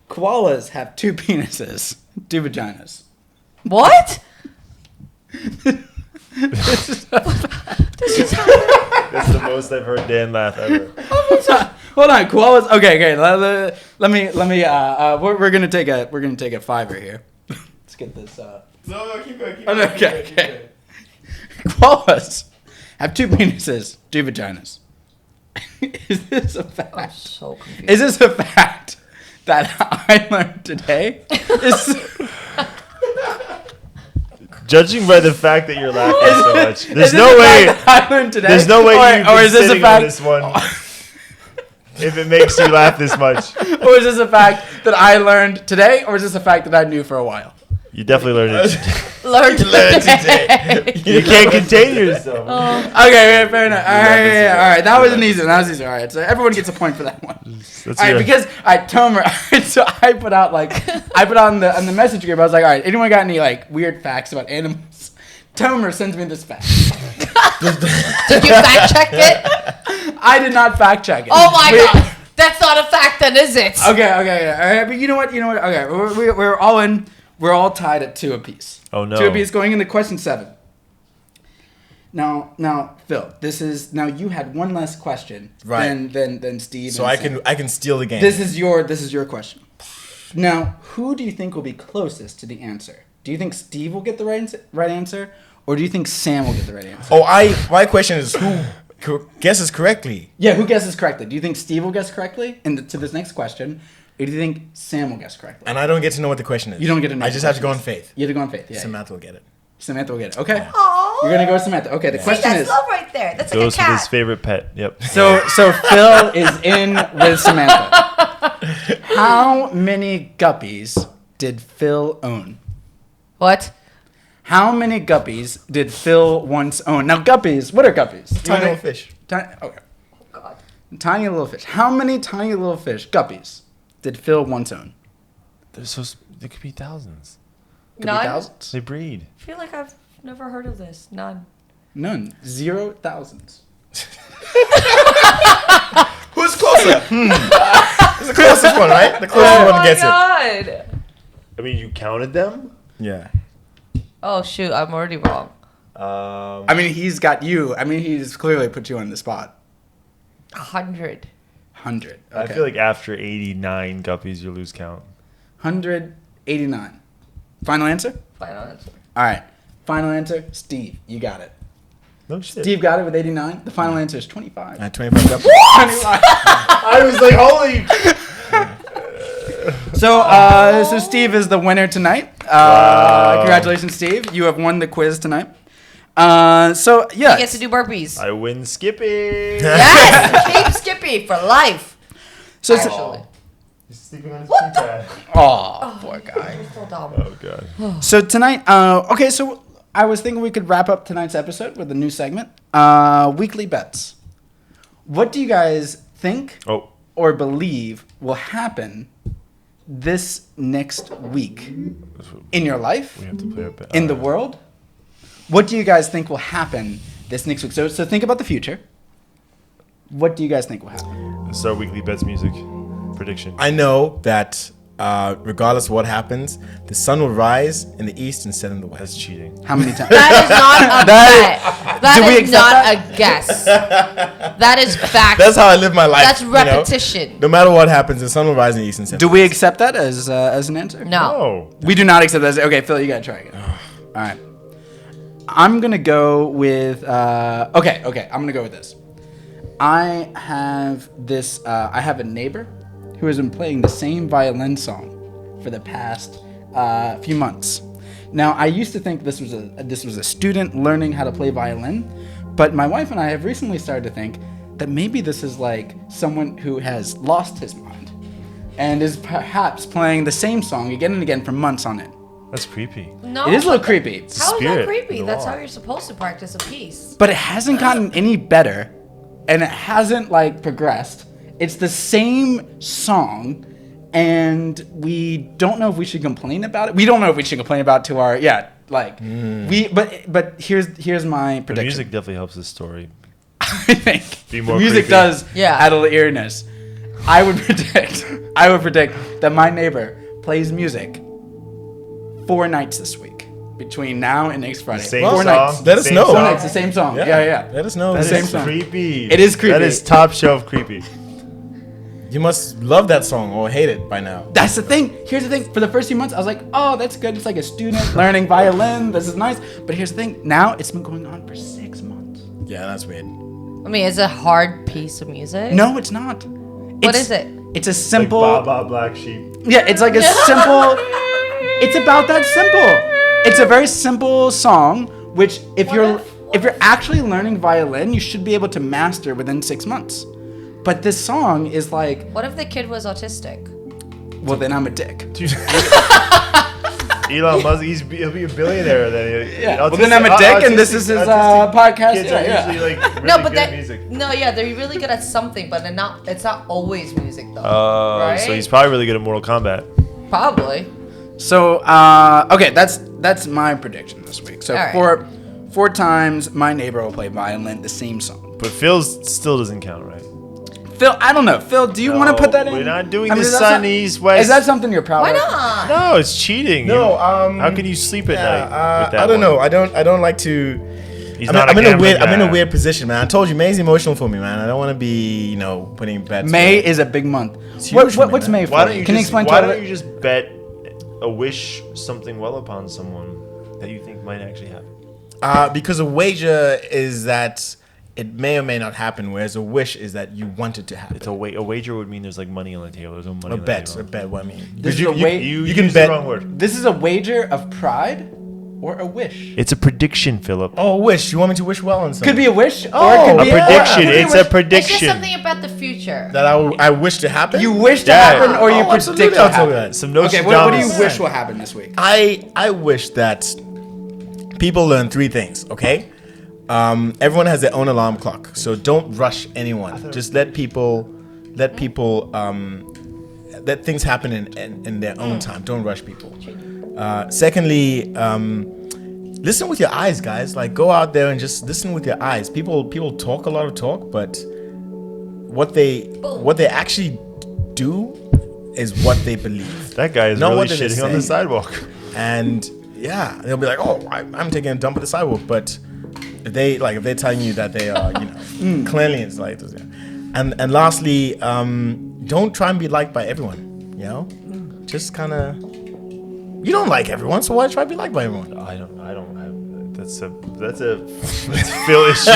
Speaker 3: Koalas have 2 penises, 2 vaginas.
Speaker 4: What?
Speaker 2: That's the most I've heard Dan laugh ever.
Speaker 3: Hold on, koalas. Okay. Let me. We're gonna take a 5er here. Let's get this.
Speaker 1: No, keep going.
Speaker 3: Oh, no, okay. Koalas have 2 penises, 2 vaginas. Is this a
Speaker 4: I'm
Speaker 3: fact?
Speaker 4: so confused.
Speaker 3: Is this a fact that I learned today?
Speaker 2: Judging by the fact that you're laughing so much,
Speaker 3: Is
Speaker 2: there's
Speaker 3: this
Speaker 2: no
Speaker 3: a
Speaker 2: way.
Speaker 3: fact that I learned today.
Speaker 2: There's no way you
Speaker 3: or
Speaker 2: can
Speaker 3: is this a
Speaker 2: sitting
Speaker 3: fact?
Speaker 2: on this one if it makes you laugh this much.
Speaker 3: Or is this a fact that I learned today, or is this a fact that I knew for a while?
Speaker 2: You definitely learned it.
Speaker 4: Learn today.
Speaker 2: You can't contain yourself.
Speaker 3: Okay, fair enough. All right. That was an easy one. All right, so everyone gets a point for that one.
Speaker 2: That's
Speaker 3: All right,
Speaker 2: your-
Speaker 3: because Tomer, so I put out on the message group. I was like, all right, anyone got any like weird facts about animals? Tomer sends me this fact.
Speaker 4: Did you fact check it?
Speaker 3: I did not fact check it.
Speaker 4: Oh my god. That's not a fact then, is it?
Speaker 3: Okay, all right, but you know what? Okay, we're all in. We're all tied at 2 apiece.
Speaker 2: Oh no.
Speaker 3: 2 apiece going into question 7. Now, Phil, now you had one less question than Steve.
Speaker 1: So
Speaker 3: and
Speaker 1: I can steal the game.
Speaker 3: This is your question. Now, who do you think will be closest to the answer? Do you think Steve will get the right answer, or do you think Sam will get the right answer?
Speaker 1: My question is who guesses correctly?
Speaker 3: Yeah, who guesses correctly? Do you think Steve will guess correctly to this next question, or do you think Sam will guess correctly?
Speaker 1: And I don't get to know what the question is.
Speaker 3: You don't get to know.
Speaker 1: I just have to go on faith.
Speaker 3: You have to go on faith. Yeah.
Speaker 1: Samantha will get it.
Speaker 3: Samantha will get it. Okay.
Speaker 4: Aww.
Speaker 3: You're gonna go with Samantha. Okay. The question
Speaker 4: that's
Speaker 3: is.
Speaker 4: love right there. That's like
Speaker 2: Goes
Speaker 4: a cat.
Speaker 2: with his favorite pet. Yep.
Speaker 3: So Phil is in with Samantha. How many guppies did Phil own?
Speaker 4: What?
Speaker 3: How many guppies did Phil once own? Now, guppies, what are guppies?
Speaker 1: Tiny little fish.
Speaker 3: Okay.
Speaker 4: Oh God.
Speaker 3: Tiny little fish. How many tiny little fish, guppies, did Phil once own?
Speaker 2: There could be thousands.
Speaker 3: Could be
Speaker 4: None?
Speaker 3: thousands?
Speaker 2: They breed.
Speaker 4: I feel like I've never heard of this. None.
Speaker 3: None. 0 thousands.
Speaker 1: Who's closer? It's the closest one, right? The closest one gets it.
Speaker 4: God.
Speaker 2: I mean, you counted them?
Speaker 1: Yeah.
Speaker 4: Oh shoot, I'm already wrong.
Speaker 3: I mean, he's got you. I mean, he's clearly put you on the spot.
Speaker 4: 100.
Speaker 3: 100. Okay.
Speaker 2: I feel like after 89 guppies, you lose count.
Speaker 3: 189. Final answer?
Speaker 4: Final answer.
Speaker 3: All right. Final answer, Steve. You got it.
Speaker 2: No shit.
Speaker 3: Steve got it with 89. The final answer is 25.
Speaker 1: I had 25 guppies.
Speaker 3: 25.
Speaker 2: I was like, holy.
Speaker 3: So Steve is the winner tonight. Congratulations, Steve. You have won the quiz tonight. So, yeah.
Speaker 4: He gets to do burpees.
Speaker 2: I win Skippy.
Speaker 4: Yes! Keep Skippy for life.
Speaker 3: So,
Speaker 4: Actually.
Speaker 2: He's sleeping on his keypad.
Speaker 3: oh, poor guy.
Speaker 4: You're so dumb.
Speaker 2: Oh, God.
Speaker 3: So tonight, okay, so I was thinking we could wrap up tonight's episode with a new segment, weekly bets. What do you guys think or believe will happen this next week in your life,
Speaker 2: We have to play a bet.
Speaker 3: in the world? What do you guys think will happen this next week? So think about the future. What do you guys think will happen?
Speaker 2: This is our weekly bets music prediction.
Speaker 1: I know that regardless of what happens, the sun will rise in the east and set in the
Speaker 2: That's
Speaker 1: west.
Speaker 2: cheating.
Speaker 3: How many times?
Speaker 4: That is not a bet.
Speaker 3: Do we
Speaker 4: That is
Speaker 3: accept
Speaker 4: not
Speaker 3: that?
Speaker 4: a guess. That is fact.
Speaker 1: That's how I live my life.
Speaker 4: That's
Speaker 1: you know?
Speaker 4: repetition.
Speaker 1: No matter what happens, the sun will rise in the east and set.
Speaker 3: Do we accept that as an answer?
Speaker 4: No.
Speaker 2: Oh.
Speaker 3: We do not accept that. Okay, Phil, you gotta try again. All right. I'm gonna go with. Okay. I'm gonna go with this. I have this. I have a neighbor who has been playing the same violin song for the past few months. Now, I used to think this was a student learning how to play violin, but my wife and I have recently started to think that maybe this is like someone who has lost his mind and is perhaps playing the same song again and again for months on end.
Speaker 2: That's creepy.
Speaker 4: No.
Speaker 3: It is a little creepy,
Speaker 4: How is that
Speaker 2: spirit
Speaker 4: creepy?
Speaker 2: in the
Speaker 4: That's
Speaker 2: wall.
Speaker 4: how you're supposed to practice a piece.
Speaker 3: but it hasn't gotten any better, and it hasn't like progressed. It's the same song, and we don't know if we should complain about it. We don't know if we should complain about it to our But here's my
Speaker 2: The
Speaker 3: prediction.
Speaker 2: music definitely helps this story.
Speaker 3: I think
Speaker 2: Be
Speaker 3: the
Speaker 2: more
Speaker 3: music
Speaker 2: creepy.
Speaker 3: does
Speaker 4: Yeah.
Speaker 3: add a little eeriness. I would predict that my neighbor plays music 4 nights this week between now and next Friday.
Speaker 2: Same
Speaker 3: 4
Speaker 2: song?
Speaker 3: nights.
Speaker 1: Let us
Speaker 2: Same
Speaker 1: know.
Speaker 3: 4
Speaker 2: song?
Speaker 3: nights, the same song. Yeah.
Speaker 1: Let us know.
Speaker 2: That
Speaker 3: Same
Speaker 2: is
Speaker 3: song.
Speaker 2: creepy.
Speaker 3: It is creepy.
Speaker 2: That is top shelf creepy.
Speaker 1: You must love that song or hate it by now.
Speaker 3: That's the thing. Here's the thing. For the first few months, I was like, oh, that's good. It's like a student learning violin. This is nice. But here's the thing. Now it's been going on for 6 months.
Speaker 1: Yeah, that's weird.
Speaker 4: I mean, it's a hard piece of music.
Speaker 3: No, it's not.
Speaker 4: What is it?
Speaker 3: It's a
Speaker 2: Like
Speaker 3: simple.
Speaker 2: Baba Black Sheep.
Speaker 3: Yeah, it's like a simple. It's about that simple. It's a very simple song, which if you're actually learning violin, you should be able to master within 6 months. But this song is like,
Speaker 4: What if the kid was autistic?
Speaker 3: well, then I'm a dick.
Speaker 2: Elon Musk, he'll be a billionaire then.
Speaker 3: Yeah. Well, then I'm a dick, and this is his podcast.
Speaker 2: Kids
Speaker 3: Yeah.
Speaker 2: are usually like really
Speaker 4: No, but
Speaker 2: good at
Speaker 4: that
Speaker 2: music.
Speaker 4: they're really good at something, but it's not always music though.
Speaker 2: Oh, so
Speaker 4: right?
Speaker 2: he's probably really good at Mortal Kombat.
Speaker 4: Probably.
Speaker 3: So, okay, that's my prediction this week. So
Speaker 4: All right.
Speaker 3: four times my neighbor will play violin, the same song.
Speaker 2: But Phil's still doesn't count, right?
Speaker 3: Phil, I don't know. Phil, do you want to put that in?
Speaker 2: We're not doing
Speaker 3: I mean,
Speaker 2: the
Speaker 3: is that
Speaker 2: sun,
Speaker 3: some-
Speaker 2: east, west.
Speaker 3: Is that something you're proud
Speaker 4: Why
Speaker 3: of?
Speaker 4: not?
Speaker 2: No, it's cheating.
Speaker 1: No,
Speaker 2: How can you sleep at night? With that
Speaker 1: I don't
Speaker 2: one?
Speaker 1: know. I don't like to
Speaker 2: not a gambling
Speaker 1: I'm in a
Speaker 2: man.
Speaker 1: weird position, man. I told you, May's emotional for me, man. I don't want to be, putting bets.
Speaker 3: May is a big month.
Speaker 1: huge for me,
Speaker 3: What's
Speaker 1: man.
Speaker 3: May for?
Speaker 2: Why don't you
Speaker 3: Can you
Speaker 2: just
Speaker 3: explain
Speaker 2: why
Speaker 3: to
Speaker 2: don't you just bet a wish something well upon someone that you think might actually happen?
Speaker 1: Because a wager is that it may or may not happen, whereas a wish is that you want it to happen.
Speaker 2: It's a wager would mean there's like money on the table. There's no money
Speaker 1: A
Speaker 2: on
Speaker 1: bet,
Speaker 2: the
Speaker 1: a
Speaker 2: table.
Speaker 1: bet. What I mean,
Speaker 3: This is
Speaker 1: you,
Speaker 3: a wa-
Speaker 1: you can
Speaker 2: used
Speaker 1: bet.
Speaker 2: the wrong word.
Speaker 3: This is a wager of pride or a wish.
Speaker 2: It's a prediction, Philip.
Speaker 1: Oh, wish. You want me to wish well on something?
Speaker 3: Could be a wish, or
Speaker 1: Oh,
Speaker 3: it could
Speaker 2: A
Speaker 3: be
Speaker 2: prediction.
Speaker 3: could be
Speaker 2: It's
Speaker 3: wish.
Speaker 2: a
Speaker 4: It's just
Speaker 2: prediction.
Speaker 4: something about the future.
Speaker 1: that I wish to happen.
Speaker 3: You wish to
Speaker 2: Yeah.
Speaker 3: happen, or you
Speaker 1: Oh, absolutely,
Speaker 3: predict
Speaker 1: I'll
Speaker 3: to
Speaker 1: tell you
Speaker 3: happen.
Speaker 1: that.
Speaker 2: Some
Speaker 3: Okay, what do you
Speaker 2: Nostradamus.
Speaker 3: wish will happen this week?
Speaker 1: I wish that people learn 3 things. Okay, everyone has their own alarm clock, so don't rush anyone. Just let let things happen in their own time. Don't rush people. Secondly, listen with your eyes, guys. Like, go out there and just listen with your eyes. People talk a lot of talk, but what they actually do is what they believe.
Speaker 2: That guy is
Speaker 1: Not
Speaker 2: really
Speaker 1: what they're
Speaker 2: shitting on the
Speaker 1: saying.
Speaker 2: sidewalk.
Speaker 1: And yeah, they'll be like, "Oh, I'm taking a dump at the sidewalk," but if they're telling you that they are, cleanliness, like this, and lastly, don't try and be liked by everyone. Just kind of, you don't like everyone, so why try to be liked by everyone?
Speaker 2: I don't have. That's a Phil issue.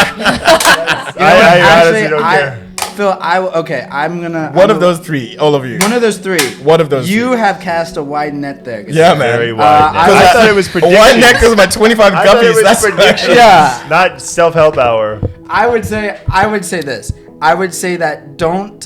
Speaker 2: I honestly don't care.
Speaker 3: Phil, I'm gonna.
Speaker 1: One of those 3, all of you.
Speaker 3: One of those 3.
Speaker 1: One of those
Speaker 3: You
Speaker 1: 3.
Speaker 3: have cast a wide net there.
Speaker 1: Yeah, man.
Speaker 2: Very wide.
Speaker 3: I-
Speaker 2: I thought it was predictions.
Speaker 1: One neck is my 25
Speaker 2: I thought it
Speaker 1: guppies.
Speaker 2: was
Speaker 1: That's
Speaker 2: predictions.
Speaker 3: Yeah.
Speaker 2: Not self-help hour.
Speaker 3: I would say this. I would say that don't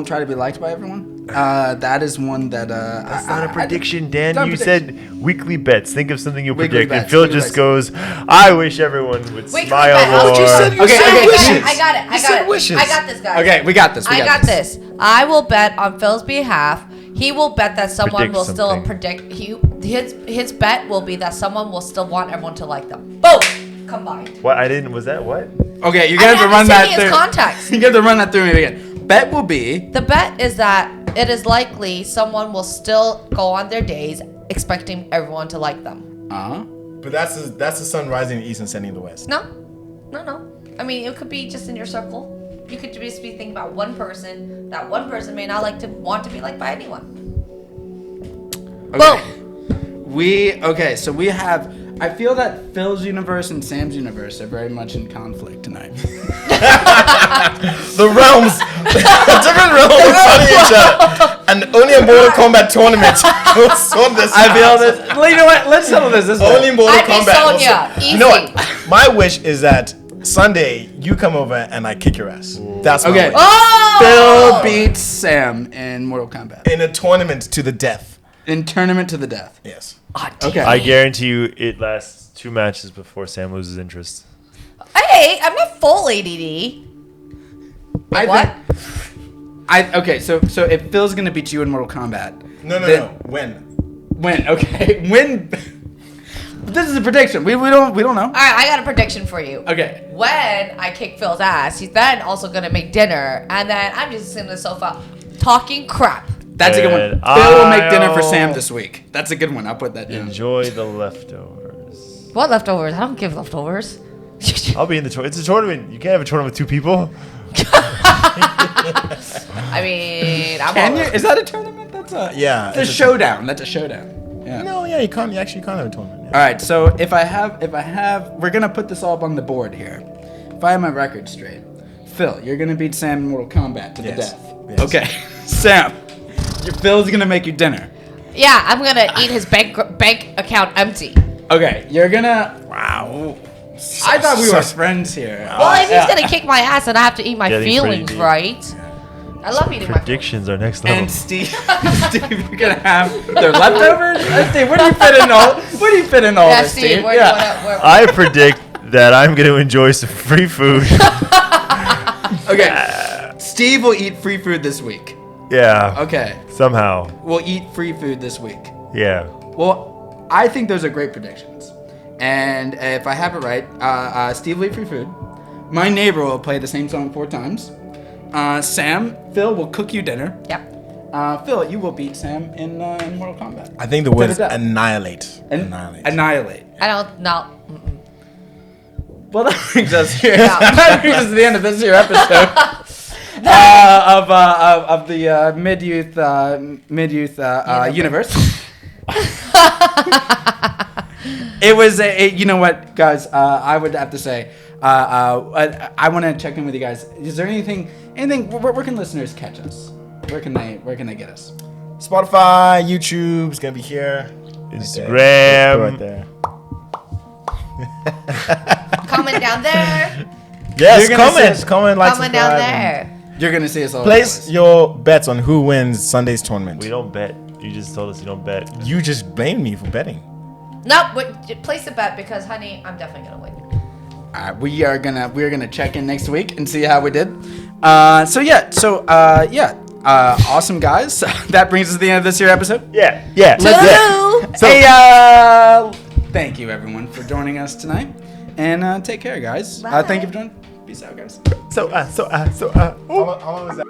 Speaker 3: try to be liked by everyone. That is one that
Speaker 2: That's not a prediction, Dan.
Speaker 3: not a
Speaker 2: You
Speaker 3: prediction.
Speaker 2: said weekly bets. Think of something you
Speaker 3: Weekly
Speaker 2: predict. And
Speaker 3: bets,
Speaker 2: Phil
Speaker 3: weekly
Speaker 2: just
Speaker 3: bets.
Speaker 2: goes, I wish everyone would
Speaker 4: Weekly
Speaker 2: smile
Speaker 4: bet. Oh,
Speaker 2: more.
Speaker 1: you said you
Speaker 3: Okay,
Speaker 1: said
Speaker 3: okay,
Speaker 1: wishes.
Speaker 4: I got it. I
Speaker 1: You
Speaker 4: got
Speaker 1: said
Speaker 4: it.
Speaker 1: wishes.
Speaker 4: I got this, guys.
Speaker 3: Okay, we got this.
Speaker 4: I got this. I will bet on Phil's behalf. He will bet that someone
Speaker 2: Predict
Speaker 4: will still
Speaker 2: something.
Speaker 4: predict. His bet will be that someone will still want everyone to like them. Boom. Combined.
Speaker 2: What? I didn't. Was that what?
Speaker 3: Okay, you
Speaker 4: I
Speaker 3: have to
Speaker 4: haven't
Speaker 3: run
Speaker 4: seen
Speaker 3: that
Speaker 4: his
Speaker 3: through.
Speaker 4: context.
Speaker 3: You have to run that through me again. Bet will be
Speaker 4: The bet is that it is likely someone will still go on their days expecting everyone to like them.
Speaker 1: But that's the sun rising in the east and setting in the west.
Speaker 4: No. I mean, it could be just in your circle. You could just be thinking about one person. That one person may not want to be liked by anyone.
Speaker 3: Okay. So we have. I feel that Phil's universe and Sam's universe are very much in conflict tonight.
Speaker 1: The realms, different realms are fighting each other, and only a Mortal Kombat tournament will sort this.
Speaker 3: I feel
Speaker 1: out.
Speaker 3: this. Well, you know what? Let's settle this way.
Speaker 1: Only Mortal
Speaker 4: I'd be
Speaker 1: Kombat. will
Speaker 4: Sonya.
Speaker 1: sort- You know
Speaker 4: Easy.
Speaker 1: what? My wish is that Sunday you come over and I kick your ass. That's my
Speaker 3: Okay.
Speaker 1: wish.
Speaker 4: Oh!
Speaker 3: Phil beats Sam in Mortal Kombat
Speaker 1: In a tournament to the death.
Speaker 3: in tournament to the death.
Speaker 1: Yes.
Speaker 3: Okay.
Speaker 2: I guarantee you it lasts 2 matches before Sam loses interest.
Speaker 4: Hey, I'm not full ADD. What?
Speaker 3: Okay. So if Phil's gonna beat you in Mortal Kombat,
Speaker 1: No. When?
Speaker 3: Win. Okay. Win. This is a prediction. We don't know.
Speaker 4: All right, I got a prediction for you.
Speaker 3: Okay.
Speaker 4: When I kick Phil's ass, he's then also gonna make dinner, and then I'm just sitting on the sofa talking crap.
Speaker 3: That's a good one.
Speaker 2: And
Speaker 3: Phil will make dinner for
Speaker 2: I'll
Speaker 3: Sam this week. That's a good one. I'll put that down.
Speaker 2: Enjoy the leftovers.
Speaker 4: What leftovers? I don't give leftovers.
Speaker 2: I'll be in the tournament. It's a tournament. You can't have a tournament with 2 people.
Speaker 4: I mean, I'm
Speaker 3: Can
Speaker 4: all
Speaker 3: you?
Speaker 4: right.
Speaker 3: Is that a tournament? That's a
Speaker 1: Yeah.
Speaker 3: It's a showdown. That's a showdown. Yeah.
Speaker 1: No, yeah, you can't. You actually can't have a tournament. Yeah.
Speaker 3: All right. So if I have, we're gonna put this all up on the board here. If I have my record straight, Phil, you're gonna beat Sam in Mortal Kombat to the
Speaker 1: Yes.
Speaker 3: death.
Speaker 1: Yes.
Speaker 3: Okay. Sam, Phil's gonna make you dinner.
Speaker 4: Yeah, I'm gonna eat his bank account empty.
Speaker 3: Okay. You're gonna.
Speaker 1: Wow.
Speaker 3: I thought we were friends here.
Speaker 4: Well, if
Speaker 3: Yeah.
Speaker 4: he's gonna kick my ass, then I have to eat my
Speaker 2: Getting pretty
Speaker 4: feelings,
Speaker 2: deep.
Speaker 4: right? I love eating my feelings.
Speaker 2: Predictions are next level.
Speaker 3: And Steve, you're gonna have their leftovers. Steve, where do you fit in all? Where do you fit in all
Speaker 4: Yeah,
Speaker 3: this,
Speaker 4: Steve,
Speaker 3: Steve?
Speaker 4: where do you wanna?
Speaker 2: I predict that I'm going to enjoy some free food.
Speaker 3: Okay. Steve will eat free food this week.
Speaker 2: Yeah.
Speaker 3: Okay.
Speaker 2: Somehow.
Speaker 3: We'll eat free food this week.
Speaker 2: Yeah.
Speaker 3: Well, I think those are great predictions. And if I have it right, Steve will eat free food. My neighbor will play the same song 4 times. Phil will cook you dinner.
Speaker 4: Yep.
Speaker 3: Phil, you will beat Sam in Mortal Kombat.
Speaker 1: I think the word
Speaker 3: To
Speaker 1: is
Speaker 3: the death.
Speaker 1: annihilate.
Speaker 3: Annihilate.
Speaker 4: I don't know.
Speaker 3: Well, that brings us here.
Speaker 4: Yeah.
Speaker 3: That brings us to the end of this here episode of the MidYouth Universe. It was you know what, guys? I would have to say, I want to check in with you guys. Is there anything? Where can listeners catch us? Where can they get us?
Speaker 1: Spotify, YouTube's gonna be here.
Speaker 2: Instagram.
Speaker 1: Right there.
Speaker 4: Comment down there.
Speaker 1: Yes,
Speaker 3: You're gonna
Speaker 1: comment, like,
Speaker 4: Comment down
Speaker 1: subscribe,
Speaker 4: there.
Speaker 3: You're gonna see us all.
Speaker 1: and place your bets on who wins Sunday's tournament.
Speaker 2: We don't bet. You just told us you don't bet.
Speaker 1: You just blamed me for betting.
Speaker 4: Nope, but place a bet because, honey, I'm definitely gonna win.
Speaker 3: All right, we're gonna check in next week and see how we did. Awesome guys. That brings us to the end of this here episode.
Speaker 2: Yeah.
Speaker 4: Toodaloo.
Speaker 3: Hey, thank you everyone for joining us tonight, and take care, guys.
Speaker 4: Bye.
Speaker 3: Thank you for joining. Peace out, guys.
Speaker 2: So.
Speaker 1: How long was that?